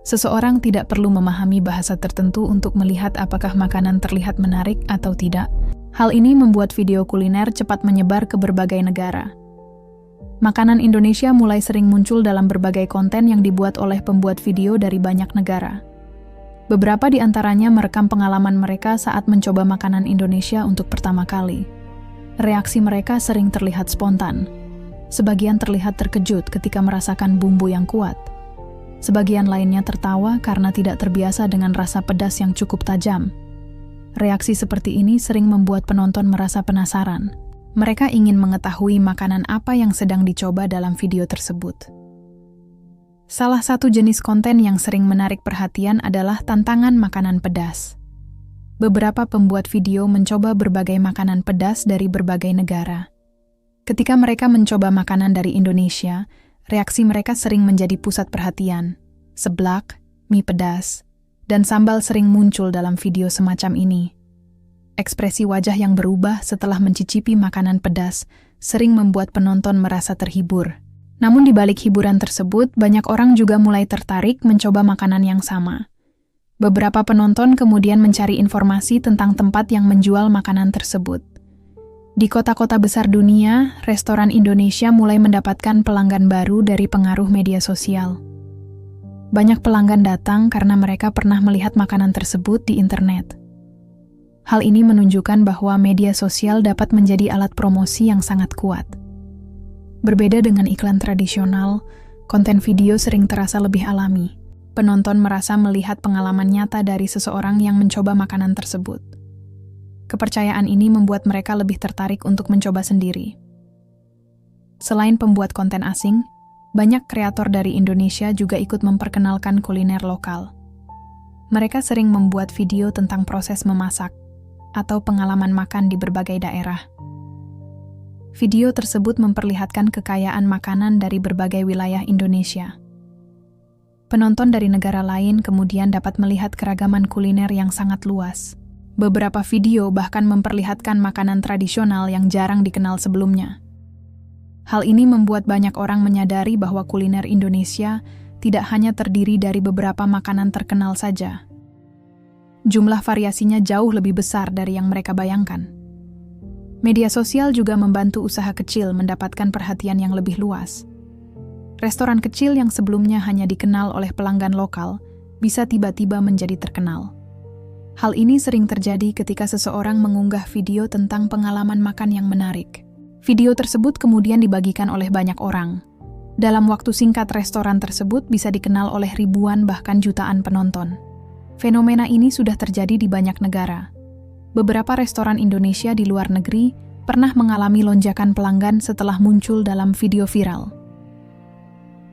[SPEAKER 1] Seseorang tidak perlu memahami bahasa tertentu untuk melihat apakah makanan terlihat menarik atau tidak. Hal ini membuat video kuliner cepat menyebar ke berbagai negara. Makanan Indonesia mulai sering muncul dalam berbagai konten yang dibuat oleh pembuat video dari banyak negara. Beberapa di antaranya merekam pengalaman mereka saat mencoba makanan Indonesia untuk pertama kali. Reaksi mereka sering terlihat spontan. Sebagian terlihat terkejut ketika merasakan bumbu yang kuat. Sebagian lainnya tertawa karena tidak terbiasa dengan rasa pedas yang cukup tajam. Reaksi seperti ini sering membuat penonton merasa penasaran. Mereka ingin mengetahui makanan apa yang sedang dicoba dalam video tersebut. Salah satu jenis konten yang sering menarik perhatian adalah tantangan makanan pedas. Beberapa pembuat video mencoba berbagai makanan pedas dari berbagai negara. Ketika mereka mencoba makanan dari Indonesia, reaksi mereka sering menjadi pusat perhatian. Seblak, mie pedas, dan sambal sering muncul dalam video semacam ini. Ekspresi wajah yang berubah setelah mencicipi makanan pedas sering membuat penonton merasa terhibur. Namun di balik hiburan tersebut, banyak orang juga mulai tertarik mencoba makanan yang sama. Beberapa penonton kemudian mencari informasi tentang tempat yang menjual makanan tersebut. Di kota-kota besar dunia, restoran Indonesia mulai mendapatkan pelanggan baru dari pengaruh media sosial. Banyak pelanggan datang karena mereka pernah melihat makanan tersebut di internet. Hal ini menunjukkan bahwa media sosial dapat menjadi alat promosi yang sangat kuat. Berbeda dengan iklan tradisional, konten video sering terasa lebih alami. Penonton merasa melihat pengalaman nyata dari seseorang yang mencoba makanan tersebut. Kepercayaan ini membuat mereka lebih tertarik untuk mencoba sendiri. Selain pembuat konten asing, banyak kreator dari Indonesia juga ikut memperkenalkan kuliner lokal. Mereka sering membuat video tentang proses memasak atau pengalaman makan di berbagai daerah. Video tersebut memperlihatkan kekayaan makanan dari berbagai wilayah Indonesia. Penonton dari negara lain kemudian dapat melihat keragaman kuliner yang sangat luas. Beberapa video bahkan memperlihatkan makanan tradisional yang jarang dikenal sebelumnya. Hal ini membuat banyak orang menyadari bahwa kuliner Indonesia tidak hanya terdiri dari beberapa makanan terkenal saja. Jumlah variasinya jauh lebih besar dari yang mereka bayangkan. Media sosial juga membantu usaha kecil mendapatkan perhatian yang lebih luas. Restoran kecil yang sebelumnya hanya dikenal oleh pelanggan lokal bisa tiba-tiba menjadi terkenal. Hal ini sering terjadi ketika seseorang mengunggah video tentang pengalaman makan yang menarik. Video tersebut kemudian dibagikan oleh banyak orang. Dalam waktu singkat, restoran tersebut bisa dikenal oleh ribuan bahkan jutaan penonton. Fenomena ini sudah terjadi di banyak negara. Beberapa restoran Indonesia di luar negeri pernah mengalami lonjakan pelanggan setelah muncul dalam video viral.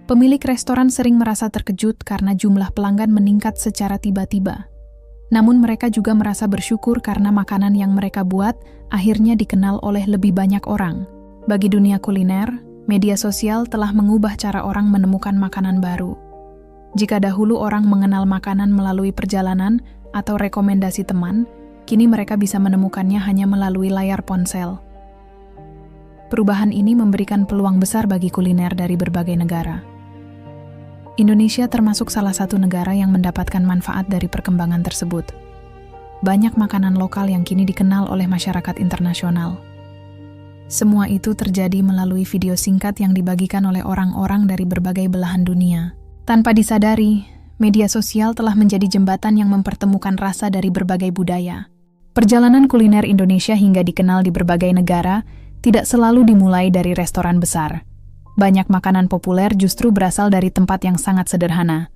[SPEAKER 1] Pemilik restoran sering merasa terkejut karena jumlah pelanggan meningkat secara tiba-tiba. Namun mereka juga merasa bersyukur karena makanan yang mereka buat akhirnya dikenal oleh lebih banyak orang. Bagi dunia kuliner, media sosial telah mengubah cara orang menemukan makanan baru. Jika dahulu orang mengenal makanan melalui perjalanan atau rekomendasi teman, kini mereka bisa menemukannya hanya melalui layar ponsel. Perubahan ini memberikan peluang besar bagi kuliner dari berbagai negara. Indonesia termasuk salah satu negara yang mendapatkan manfaat dari perkembangan tersebut. Banyak makanan lokal yang kini dikenal oleh masyarakat internasional. Semua itu terjadi melalui video singkat yang dibagikan oleh orang-orang dari berbagai belahan dunia. Tanpa disadari, media sosial telah menjadi jembatan yang mempertemukan rasa dari berbagai budaya. Perjalanan kuliner Indonesia hingga dikenal di berbagai negara tidak selalu dimulai dari restoran besar. Banyak makanan populer justru berasal dari tempat yang sangat sederhana.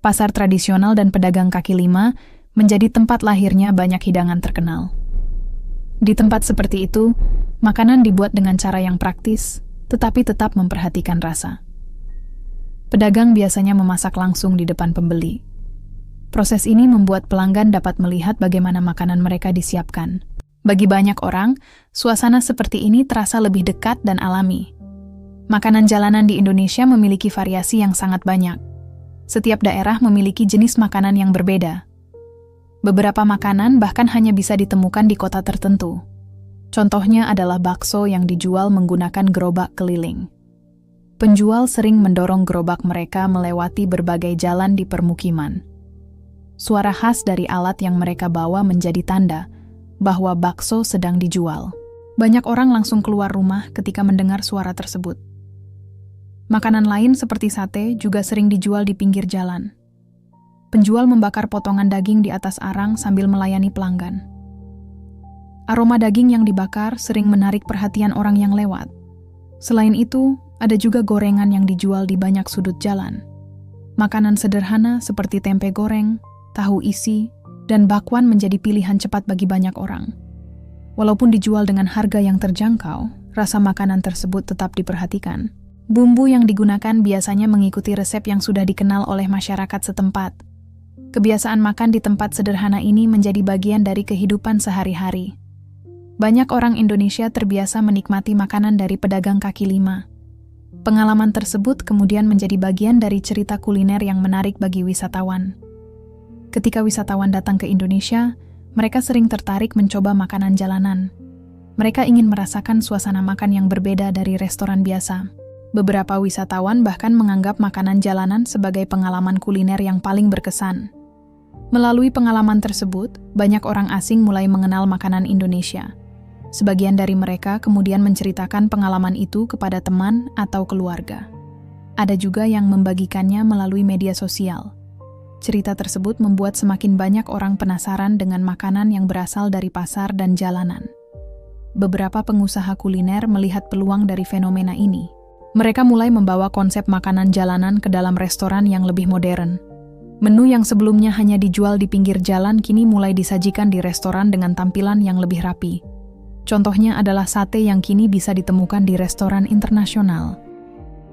[SPEAKER 1] Pasar tradisional dan pedagang kaki lima menjadi tempat lahirnya banyak hidangan terkenal. Di tempat seperti itu, makanan dibuat dengan cara yang praktis, tetapi tetap memperhatikan rasa. Pedagang biasanya memasak langsung di depan pembeli. Proses ini membuat pelanggan dapat melihat bagaimana makanan mereka disiapkan. Bagi banyak orang, suasana seperti ini terasa lebih dekat dan alami. Makanan jalanan di Indonesia memiliki variasi yang sangat banyak. Setiap daerah memiliki jenis makanan yang berbeda. Beberapa makanan bahkan hanya bisa ditemukan di kota tertentu. Contohnya adalah bakso yang dijual menggunakan gerobak keliling. Penjual sering mendorong gerobak mereka melewati berbagai jalan di permukiman. Suara khas dari alat yang mereka bawa menjadi tanda bahwa bakso sedang dijual. Banyak orang langsung keluar rumah ketika mendengar suara tersebut. Makanan lain seperti sate juga sering dijual di pinggir jalan. Penjual membakar potongan daging di atas arang sambil melayani pelanggan. Aroma daging yang dibakar sering menarik perhatian orang yang lewat. Selain itu, ada juga gorengan yang dijual di banyak sudut jalan. Makanan sederhana seperti tempe goreng, tahu isi, dan bakwan menjadi pilihan cepat bagi banyak orang. Walaupun dijual dengan harga yang terjangkau, rasa makanan tersebut tetap diperhatikan. Bumbu yang digunakan biasanya mengikuti resep yang sudah dikenal oleh masyarakat setempat. Kebiasaan makan di tempat sederhana ini menjadi bagian dari kehidupan sehari-hari. Banyak orang Indonesia terbiasa menikmati makanan dari pedagang kaki lima. Pengalaman tersebut kemudian menjadi bagian dari cerita kuliner yang menarik bagi wisatawan. Ketika wisatawan datang ke Indonesia, mereka sering tertarik mencoba makanan jalanan. Mereka ingin merasakan suasana makan yang berbeda dari restoran biasa. Beberapa wisatawan bahkan menganggap makanan jalanan sebagai pengalaman kuliner yang paling berkesan. Melalui pengalaman tersebut, banyak orang asing mulai mengenal makanan Indonesia. Sebagian dari mereka kemudian menceritakan pengalaman itu kepada teman atau keluarga. Ada juga yang membagikannya melalui media sosial. Cerita tersebut membuat semakin banyak orang penasaran dengan makanan yang berasal dari pasar dan jalanan. Beberapa pengusaha kuliner melihat peluang dari fenomena ini. Mereka mulai membawa konsep makanan jalanan ke dalam restoran yang lebih modern. Menu yang sebelumnya hanya dijual di pinggir jalan kini mulai disajikan di restoran dengan tampilan yang lebih rapi. Contohnya adalah sate yang kini bisa ditemukan di restoran internasional.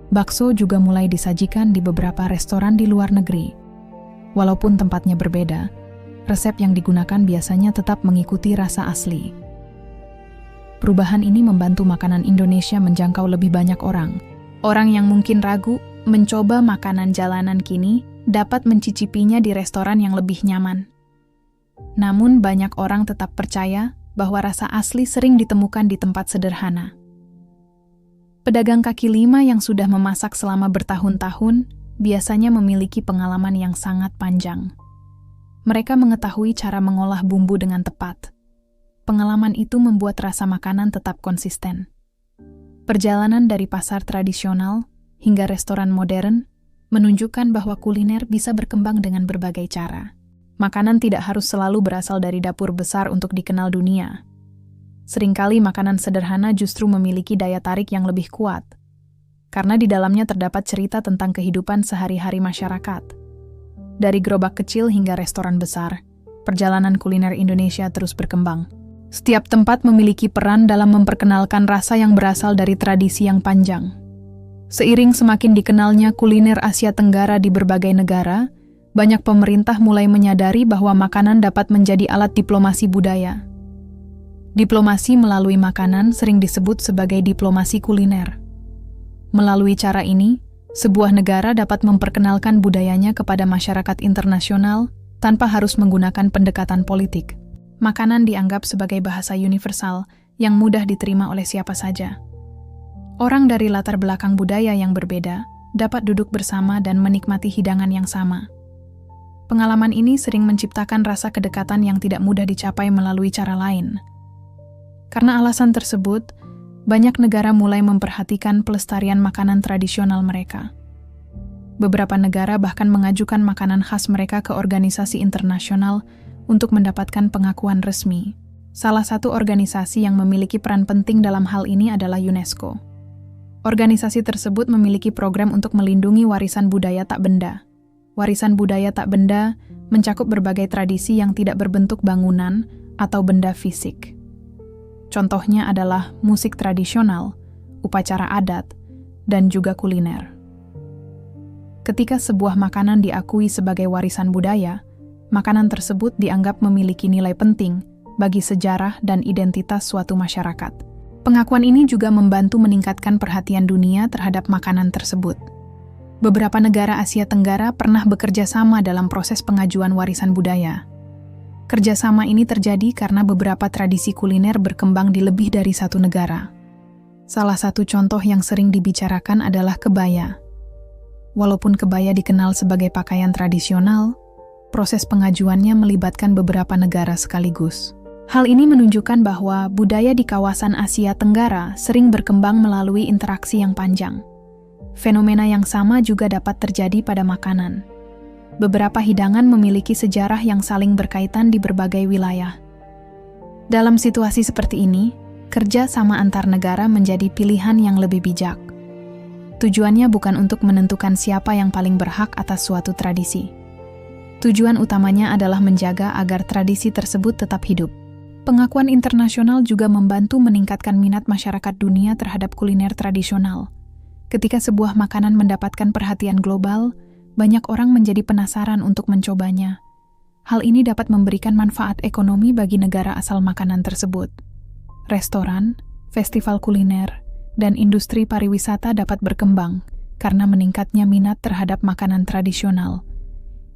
[SPEAKER 1] Bakso juga mulai disajikan di beberapa restoran di luar negeri. Walaupun tempatnya berbeda, resep yang digunakan biasanya tetap mengikuti rasa asli. Perubahan ini membantu makanan Indonesia menjangkau lebih banyak orang. Orang yang mungkin ragu mencoba makanan jalanan kini dapat mencicipinya di restoran yang lebih nyaman. Namun banyak orang tetap percaya bahwa rasa asli sering ditemukan di tempat sederhana. Pedagang kaki lima yang sudah memasak selama bertahun-tahun biasanya memiliki pengalaman yang sangat panjang. Mereka mengetahui cara mengolah bumbu dengan tepat. Pengalaman itu membuat rasa makanan tetap konsisten. Perjalanan dari pasar tradisional hingga restoran modern, menunjukkan bahwa kuliner bisa berkembang dengan berbagai cara. Makanan tidak harus selalu berasal dari dapur besar untuk dikenal dunia. Seringkali makanan sederhana justru memiliki daya tarik yang lebih kuat, karena di dalamnya terdapat cerita tentang kehidupan sehari-hari masyarakat. Dari gerobak kecil hingga restoran besar, perjalanan kuliner Indonesia terus berkembang. Setiap tempat memiliki peran dalam memperkenalkan rasa yang berasal dari tradisi yang panjang. Seiring semakin dikenalnya kuliner Asia Tenggara di berbagai negara, banyak pemerintah mulai menyadari bahwa makanan dapat menjadi alat diplomasi budaya. Diplomasi melalui makanan sering disebut sebagai diplomasi kuliner. Melalui cara ini, sebuah negara dapat memperkenalkan budayanya kepada masyarakat internasional tanpa harus menggunakan pendekatan politik. Makanan dianggap sebagai bahasa universal yang mudah diterima oleh siapa saja. Orang dari latar belakang budaya yang berbeda dapat duduk bersama dan menikmati hidangan yang sama. Pengalaman ini sering menciptakan rasa kedekatan yang tidak mudah dicapai melalui cara lain. Karena alasan tersebut, banyak negara mulai memperhatikan pelestarian makanan tradisional mereka. Beberapa negara bahkan mengajukan makanan khas mereka ke organisasi internasional untuk mendapatkan pengakuan resmi. Salah satu organisasi yang memiliki peran penting dalam hal ini adalah UNESCO. Organisasi tersebut memiliki program untuk melindungi warisan budaya tak benda. Warisan budaya tak benda mencakup berbagai tradisi yang tidak berbentuk bangunan atau benda fisik. Contohnya adalah musik tradisional, upacara adat, dan juga kuliner. Ketika sebuah makanan diakui sebagai warisan budaya, makanan tersebut dianggap memiliki nilai penting bagi sejarah dan identitas suatu masyarakat. Pengakuan ini juga membantu meningkatkan perhatian dunia terhadap makanan tersebut. Beberapa negara Asia Tenggara pernah bekerja sama dalam proses pengajuan warisan budaya. Kerjasama ini terjadi karena beberapa tradisi kuliner berkembang di lebih dari satu negara. Salah satu contoh yang sering dibicarakan adalah kebaya. Walaupun kebaya dikenal sebagai pakaian tradisional, proses pengajuannya melibatkan beberapa negara sekaligus. Hal ini menunjukkan bahwa budaya di kawasan Asia Tenggara sering berkembang melalui interaksi yang panjang. Fenomena yang sama juga dapat terjadi pada makanan. Beberapa hidangan memiliki sejarah yang saling berkaitan di berbagai wilayah. Dalam situasi seperti ini, kerja sama antar negara menjadi pilihan yang lebih bijak. Tujuannya bukan untuk menentukan siapa yang paling berhak atas suatu tradisi. Tujuan utamanya adalah menjaga agar tradisi tersebut tetap hidup. Pengakuan internasional juga membantu meningkatkan minat masyarakat dunia terhadap kuliner tradisional. Ketika sebuah makanan mendapatkan perhatian global, banyak orang menjadi penasaran untuk mencobanya. Hal ini dapat memberikan manfaat ekonomi bagi negara asal makanan tersebut. Restoran, festival kuliner, dan industri pariwisata dapat berkembang karena meningkatnya minat terhadap makanan tradisional.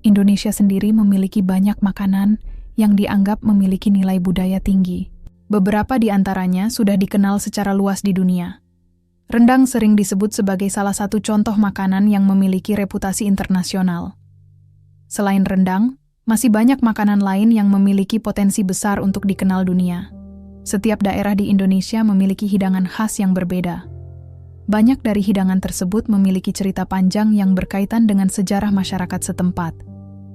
[SPEAKER 1] Indonesia sendiri memiliki banyak makanan yang dianggap memiliki nilai budaya tinggi. Beberapa di antaranya sudah dikenal secara luas di dunia. Rendang sering disebut sebagai salah satu contoh makanan yang memiliki reputasi internasional. Selain rendang, masih banyak makanan lain yang memiliki potensi besar untuk dikenal dunia. Setiap daerah di Indonesia memiliki hidangan khas yang berbeda. Banyak dari hidangan tersebut memiliki cerita panjang yang berkaitan dengan sejarah masyarakat setempat.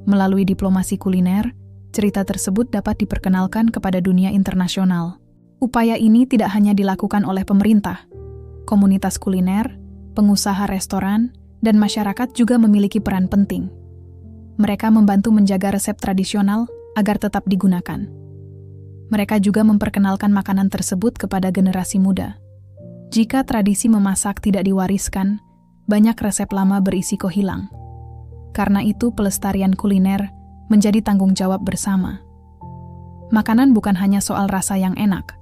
[SPEAKER 1] Melalui diplomasi kuliner, cerita tersebut dapat diperkenalkan kepada dunia internasional. Upaya ini tidak hanya dilakukan oleh pemerintah. Komunitas kuliner, pengusaha restoran, dan masyarakat juga memiliki peran penting. Mereka membantu menjaga resep tradisional agar tetap digunakan. Mereka juga memperkenalkan makanan tersebut kepada generasi muda. Jika tradisi memasak tidak diwariskan, banyak resep lama berisiko hilang. Karena itu, pelestarian kuliner menjadi tanggung jawab bersama. Makanan bukan hanya soal rasa yang enak.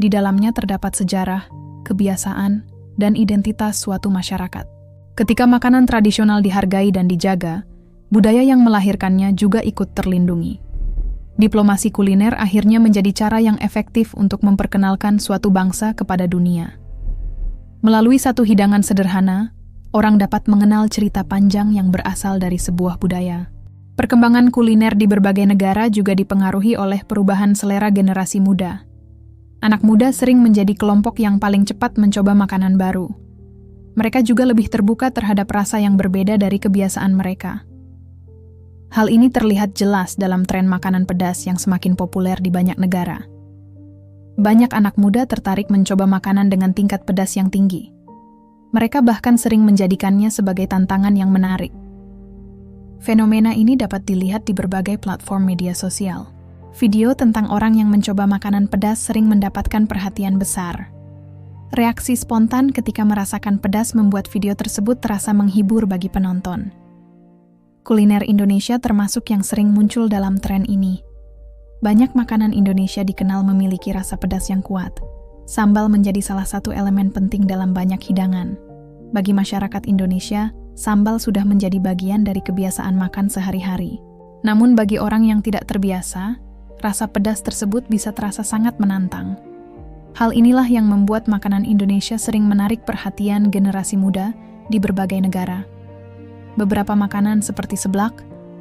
[SPEAKER 1] Di dalamnya terdapat sejarah, kebiasaan, dan identitas suatu masyarakat. Ketika makanan tradisional dihargai dan dijaga, budaya yang melahirkannya juga ikut terlindungi. Diplomasi kuliner akhirnya menjadi cara yang efektif untuk memperkenalkan suatu bangsa kepada dunia. Melalui satu hidangan sederhana, orang dapat mengenal cerita panjang yang berasal dari sebuah budaya. Perkembangan kuliner di berbagai negara juga dipengaruhi oleh perubahan selera generasi muda. Anak muda sering menjadi kelompok yang paling cepat mencoba makanan baru. Mereka juga lebih terbuka terhadap rasa yang berbeda dari kebiasaan mereka. Hal ini terlihat jelas dalam tren makanan pedas yang semakin populer di banyak negara. Banyak anak muda tertarik mencoba makanan dengan tingkat pedas yang tinggi. Mereka bahkan sering menjadikannya sebagai tantangan yang menarik. Fenomena ini dapat dilihat di berbagai platform media sosial. Video tentang orang yang mencoba makanan pedas sering mendapatkan perhatian besar. Reaksi spontan ketika merasakan pedas membuat video tersebut terasa menghibur bagi penonton. Kuliner Indonesia termasuk yang sering muncul dalam tren ini. Banyak makanan Indonesia dikenal memiliki rasa pedas yang kuat. Sambal menjadi salah satu elemen penting dalam banyak hidangan. Bagi masyarakat Indonesia, sambal sudah menjadi bagian dari kebiasaan makan sehari-hari. Namun bagi orang yang tidak terbiasa, rasa pedas tersebut bisa terasa sangat menantang. Hal inilah yang membuat makanan Indonesia sering menarik perhatian generasi muda di berbagai negara. Beberapa makanan seperti seblak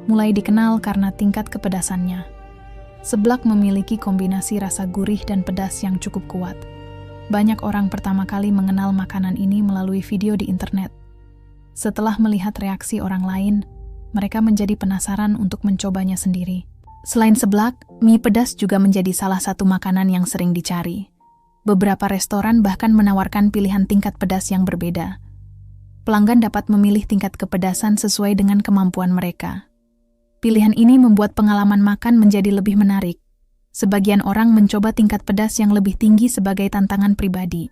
[SPEAKER 1] mulai dikenal karena tingkat kepedasannya. Seblak memiliki kombinasi rasa gurih dan pedas yang cukup kuat. Banyak orang pertama kali mengenal makanan ini melalui video di internet. Setelah melihat reaksi orang lain, mereka menjadi penasaran untuk mencobanya sendiri. Selain seblak, mie pedas juga menjadi salah satu makanan yang sering dicari. Beberapa restoran bahkan menawarkan pilihan tingkat pedas yang berbeda. Pelanggan dapat memilih tingkat kepedasan sesuai dengan kemampuan mereka. Pilihan ini membuat pengalaman makan menjadi lebih menarik. Sebagian orang mencoba tingkat pedas yang lebih tinggi sebagai tantangan pribadi.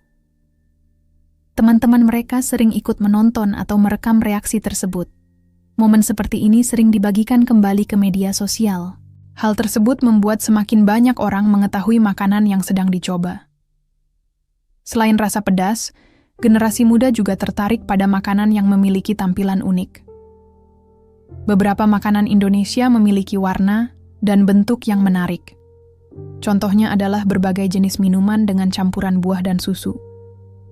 [SPEAKER 1] Teman-teman mereka sering ikut menonton atau merekam reaksi tersebut. Momen seperti ini sering dibagikan kembali ke media sosial. Hal tersebut membuat semakin banyak orang mengetahui makanan yang sedang dicoba. Selain rasa pedas, generasi muda juga tertarik pada makanan yang memiliki tampilan unik. Beberapa makanan Indonesia memiliki warna dan bentuk yang menarik. Contohnya adalah berbagai jenis minuman dengan campuran buah dan susu.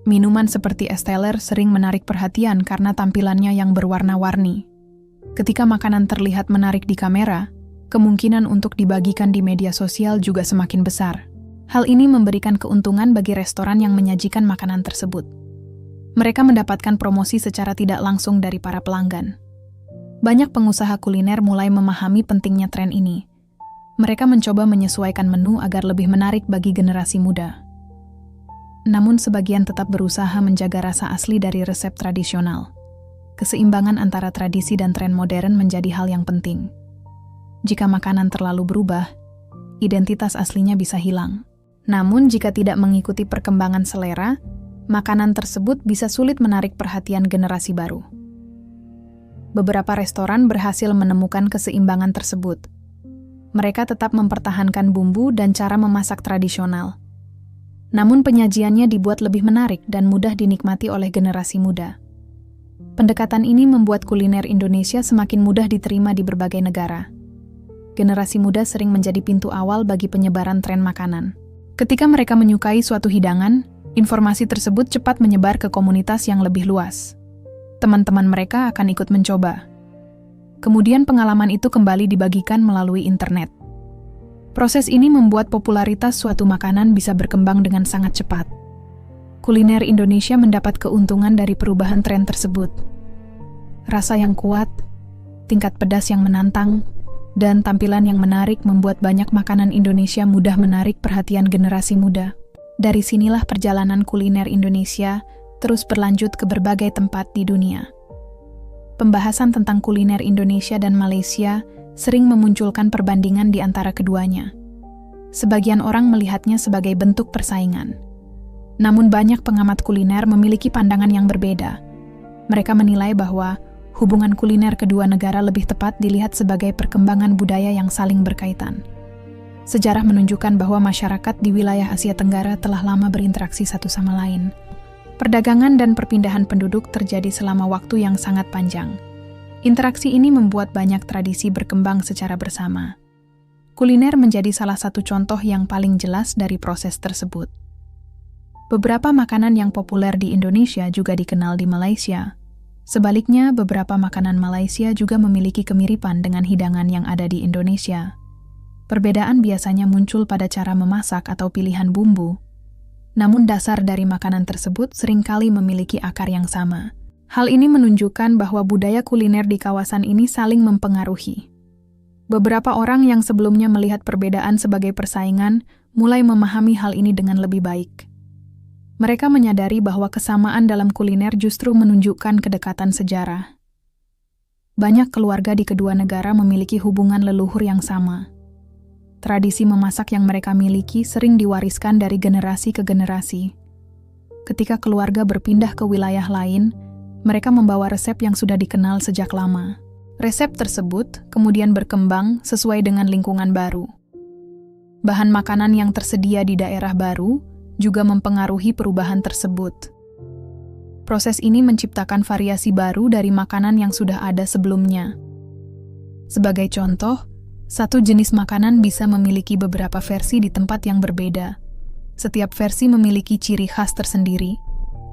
[SPEAKER 1] Minuman seperti es teler sering menarik perhatian karena tampilannya yang berwarna-warni. Ketika makanan terlihat menarik di kamera, kemungkinan untuk dibagikan di media sosial juga semakin besar. Hal ini memberikan keuntungan bagi restoran yang menyajikan makanan tersebut. Mereka mendapatkan promosi secara tidak langsung dari para pelanggan. Banyak pengusaha kuliner mulai memahami pentingnya tren ini. Mereka mencoba menyesuaikan menu agar lebih menarik bagi generasi muda. Namun sebagian tetap berusaha menjaga rasa asli dari resep tradisional. Keseimbangan antara tradisi dan tren modern menjadi hal yang penting. Jika makanan terlalu berubah, identitas aslinya bisa hilang. Namun jika tidak mengikuti perkembangan selera, makanan tersebut bisa sulit menarik perhatian generasi baru. Beberapa restoran berhasil menemukan keseimbangan tersebut. Mereka tetap mempertahankan bumbu dan cara memasak tradisional. Namun penyajiannya dibuat lebih menarik dan mudah dinikmati oleh generasi muda. Pendekatan ini membuat kuliner Indonesia semakin mudah diterima di berbagai negara. Generasi muda sering menjadi pintu awal bagi penyebaran tren makanan. Ketika mereka menyukai suatu hidangan, informasi tersebut cepat menyebar ke komunitas yang lebih luas. Teman-teman mereka akan ikut mencoba. Kemudian pengalaman itu kembali dibagikan melalui internet. Proses ini membuat popularitas suatu makanan bisa berkembang dengan sangat cepat. Kuliner Indonesia mendapat keuntungan dari perubahan tren tersebut. Rasa yang kuat, tingkat pedas yang menantang, dan tampilan yang menarik membuat banyak makanan Indonesia mudah menarik perhatian generasi muda. Dari sinilah perjalanan kuliner Indonesia terus berlanjut ke berbagai tempat di dunia. Pembahasan tentang kuliner Indonesia dan Malaysia sering memunculkan perbandingan di antara keduanya. Sebagian orang melihatnya sebagai bentuk persaingan. Namun banyak pengamat kuliner memiliki pandangan yang berbeda. Mereka menilai bahwa hubungan kuliner kedua negara lebih tepat dilihat sebagai perkembangan budaya yang saling berkaitan. Sejarah menunjukkan bahwa masyarakat di wilayah Asia Tenggara telah lama berinteraksi satu sama lain. Perdagangan dan perpindahan penduduk terjadi selama waktu yang sangat panjang. Interaksi ini membuat banyak tradisi berkembang secara bersama. Kuliner menjadi salah satu contoh yang paling jelas dari proses tersebut. Beberapa makanan yang populer di Indonesia juga dikenal di Malaysia. Sebaliknya, beberapa makanan Malaysia juga memiliki kemiripan dengan hidangan yang ada di Indonesia. Perbedaan biasanya muncul pada cara memasak atau pilihan bumbu. Namun dasar dari makanan tersebut seringkali memiliki akar yang sama. Hal ini menunjukkan bahwa budaya kuliner di kawasan ini saling mempengaruhi. Beberapa orang yang sebelumnya melihat perbedaan sebagai persaingan mulai memahami hal ini dengan lebih baik. Mereka menyadari bahwa kesamaan dalam kuliner justru menunjukkan kedekatan sejarah. Banyak keluarga di kedua negara memiliki hubungan leluhur yang sama. Tradisi memasak yang mereka miliki sering diwariskan dari generasi ke generasi. Ketika keluarga berpindah ke wilayah lain, mereka membawa resep yang sudah dikenal sejak lama. Resep tersebut kemudian berkembang sesuai dengan lingkungan baru. Bahan makanan yang tersedia di daerah baru juga mempengaruhi perubahan tersebut. Proses ini menciptakan variasi baru dari makanan yang sudah ada sebelumnya. Sebagai contoh, satu jenis makanan bisa memiliki beberapa versi di tempat yang berbeda. Setiap versi memiliki ciri khas tersendiri.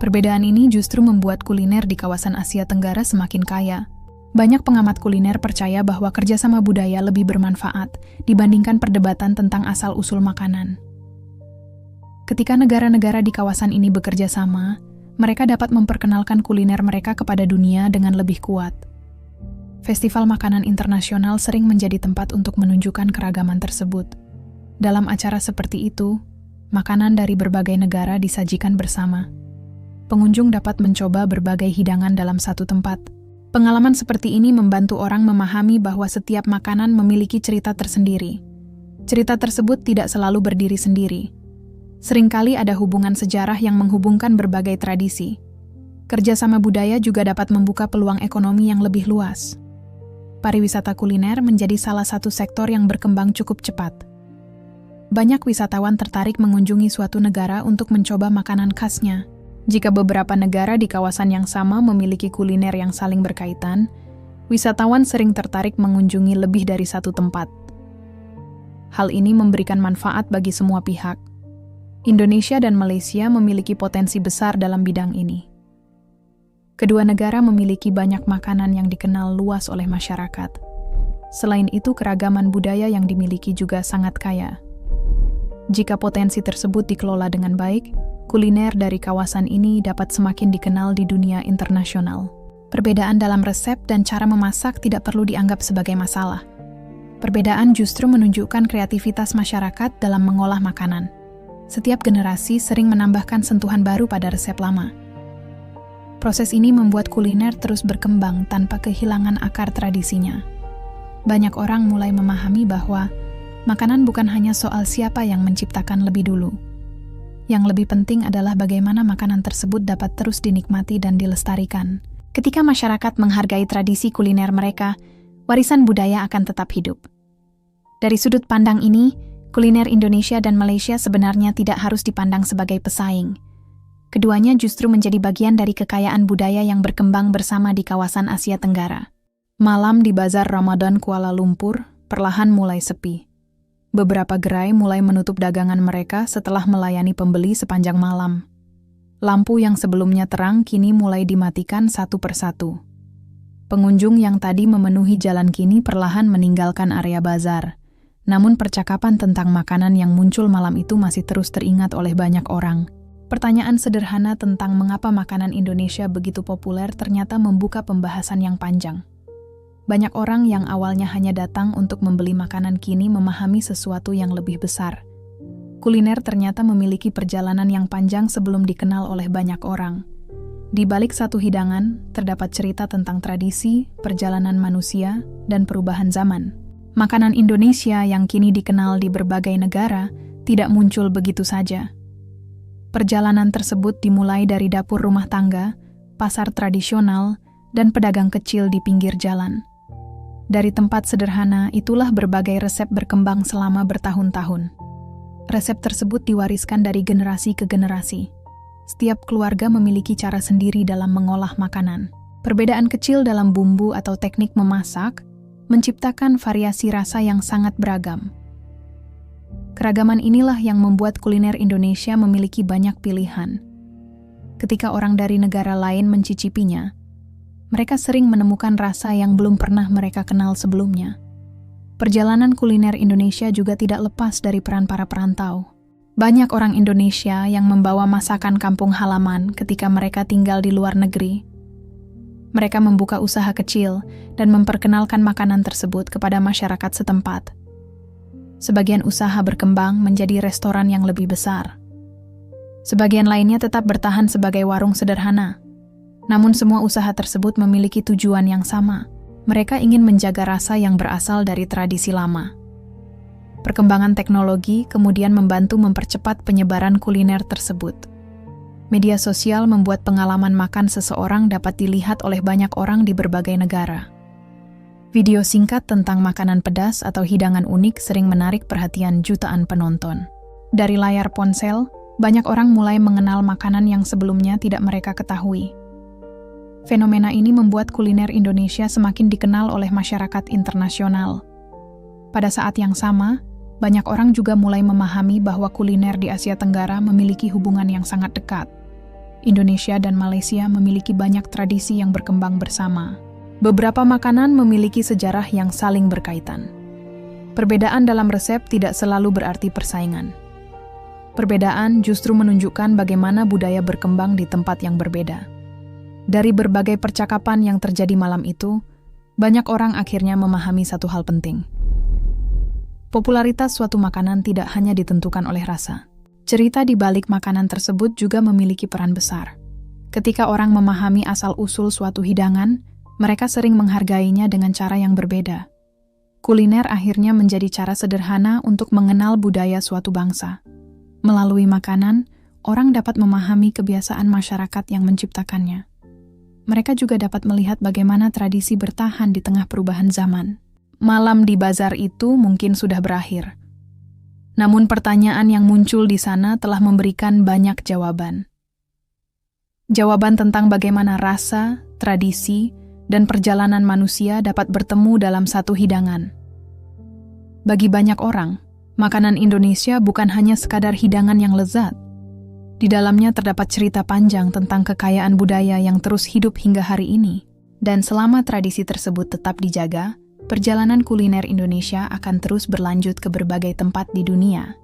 [SPEAKER 1] Perbedaan ini justru membuat kuliner di kawasan Asia Tenggara semakin kaya. Banyak pengamat kuliner percaya bahwa kerjasama budaya lebih bermanfaat dibandingkan perdebatan tentang asal-usul makanan. Ketika negara-negara di kawasan ini bekerja sama, mereka dapat memperkenalkan kuliner mereka kepada dunia dengan lebih kuat. Festival makanan internasional sering menjadi tempat untuk menunjukkan keragaman tersebut. Dalam acara seperti itu, makanan dari berbagai negara disajikan bersama. Pengunjung dapat mencoba berbagai hidangan dalam satu tempat. Pengalaman seperti ini membantu orang memahami bahwa setiap makanan memiliki cerita tersendiri. Cerita tersebut tidak selalu berdiri sendiri. Seringkali ada hubungan sejarah yang menghubungkan berbagai tradisi. Kerjasama budaya juga dapat membuka peluang ekonomi yang lebih luas. Pariwisata kuliner menjadi salah satu sektor yang berkembang cukup cepat. Banyak wisatawan tertarik mengunjungi suatu negara untuk mencoba makanan khasnya. Jika beberapa negara di kawasan yang sama memiliki kuliner yang saling berkaitan, wisatawan sering tertarik mengunjungi lebih dari satu tempat. Hal ini memberikan manfaat bagi semua pihak. Indonesia dan Malaysia memiliki potensi besar dalam bidang ini. Kedua negara memiliki banyak makanan yang dikenal luas oleh masyarakat. Selain itu, keragaman budaya yang dimiliki juga sangat kaya. Jika potensi tersebut dikelola dengan baik, kuliner dari kawasan ini dapat semakin dikenal di dunia internasional. Perbedaan dalam resep dan cara memasak tidak perlu dianggap sebagai masalah. Perbedaan justru menunjukkan kreativitas masyarakat dalam mengolah makanan. Setiap generasi sering menambahkan sentuhan baru pada resep lama. Proses ini membuat kuliner terus berkembang tanpa kehilangan akar tradisinya. Banyak orang mulai memahami bahwa makanan bukan hanya soal siapa yang menciptakan lebih dulu. Yang lebih penting adalah bagaimana makanan tersebut dapat terus dinikmati dan dilestarikan. Ketika masyarakat menghargai tradisi kuliner mereka, warisan budaya akan tetap hidup. Dari sudut pandang ini, kuliner Indonesia dan Malaysia sebenarnya tidak harus dipandang sebagai pesaing. Keduanya justru menjadi bagian dari kekayaan budaya yang berkembang bersama di kawasan Asia Tenggara. Malam di Bazar Ramadan Kuala Lumpur perlahan mulai sepi. Beberapa gerai mulai menutup dagangan mereka setelah melayani pembeli sepanjang malam. Lampu yang sebelumnya terang kini mulai dimatikan satu persatu. Pengunjung yang tadi memenuhi jalan kini perlahan meninggalkan area bazar. Namun percakapan tentang makanan yang muncul malam itu masih terus teringat oleh banyak orang. Pertanyaan sederhana tentang mengapa makanan Indonesia begitu populer ternyata membuka pembahasan yang panjang. Banyak orang yang awalnya hanya datang untuk membeli makanan kini memahami sesuatu yang lebih besar. Kuliner ternyata memiliki perjalanan yang panjang sebelum dikenal oleh banyak orang. Di balik satu hidangan, terdapat cerita tentang tradisi, perjalanan manusia, dan perubahan zaman. Makanan Indonesia yang kini dikenal di berbagai negara tidak muncul begitu saja. Perjalanan tersebut dimulai dari dapur rumah tangga, pasar tradisional, dan pedagang kecil di pinggir jalan. Dari tempat sederhana, itulah berbagai resep berkembang selama bertahun-tahun. Resep tersebut diwariskan dari generasi ke generasi. Setiap keluarga memiliki cara sendiri dalam mengolah makanan. Perbedaan kecil dalam bumbu atau teknik memasak menciptakan variasi rasa yang sangat beragam. Keragaman inilah yang membuat kuliner Indonesia memiliki banyak pilihan. Ketika orang dari negara lain mencicipinya, mereka sering menemukan rasa yang belum pernah mereka kenal sebelumnya. Perjalanan kuliner Indonesia juga tidak lepas dari peran para perantau. Banyak orang Indonesia yang membawa masakan kampung halaman ketika mereka tinggal di luar negeri. Mereka membuka usaha kecil dan memperkenalkan makanan tersebut kepada masyarakat setempat. Sebagian usaha berkembang menjadi restoran yang lebih besar. Sebagian lainnya tetap bertahan sebagai warung sederhana. Namun semua usaha tersebut memiliki tujuan yang sama. Mereka ingin menjaga rasa yang berasal dari tradisi lama. Perkembangan teknologi kemudian membantu mempercepat penyebaran kuliner tersebut. Media sosial membuat pengalaman makan seseorang dapat dilihat oleh banyak orang di berbagai negara. Video singkat tentang makanan pedas atau hidangan unik sering menarik perhatian jutaan penonton. Dari layar ponsel, banyak orang mulai mengenal makanan yang sebelumnya tidak mereka ketahui. Fenomena ini membuat kuliner Indonesia semakin dikenal oleh masyarakat internasional. Pada saat yang sama, banyak orang juga mulai memahami bahwa kuliner di Asia Tenggara memiliki hubungan yang sangat dekat. Indonesia dan Malaysia memiliki banyak tradisi yang berkembang bersama. Beberapa makanan memiliki sejarah yang saling berkaitan. Perbedaan dalam resep tidak selalu berarti persaingan. Perbedaan justru menunjukkan bagaimana budaya berkembang di tempat yang berbeda. Dari berbagai percakapan yang terjadi malam itu, banyak orang akhirnya memahami satu hal penting. Popularitas suatu makanan tidak hanya ditentukan oleh rasa. Cerita di balik makanan tersebut juga memiliki peran besar. Ketika orang memahami asal-usul suatu hidangan, mereka sering menghargainya dengan cara yang berbeda. Kuliner akhirnya menjadi cara sederhana untuk mengenal budaya suatu bangsa. Melalui makanan, orang dapat memahami kebiasaan masyarakat yang menciptakannya. Mereka juga dapat melihat bagaimana tradisi bertahan di tengah perubahan zaman. Malam di bazar itu mungkin sudah berakhir. Namun pertanyaan yang muncul di sana telah memberikan banyak jawaban. Jawaban tentang bagaimana rasa, tradisi, dan perjalanan manusia dapat bertemu dalam satu hidangan. Bagi banyak orang, makanan Indonesia bukan hanya sekadar hidangan yang lezat. Di dalamnya terdapat cerita panjang tentang kekayaan budaya yang terus hidup hingga hari ini. Dan selama tradisi tersebut tetap dijaga, perjalanan kuliner Indonesia akan terus berlanjut ke berbagai tempat di dunia.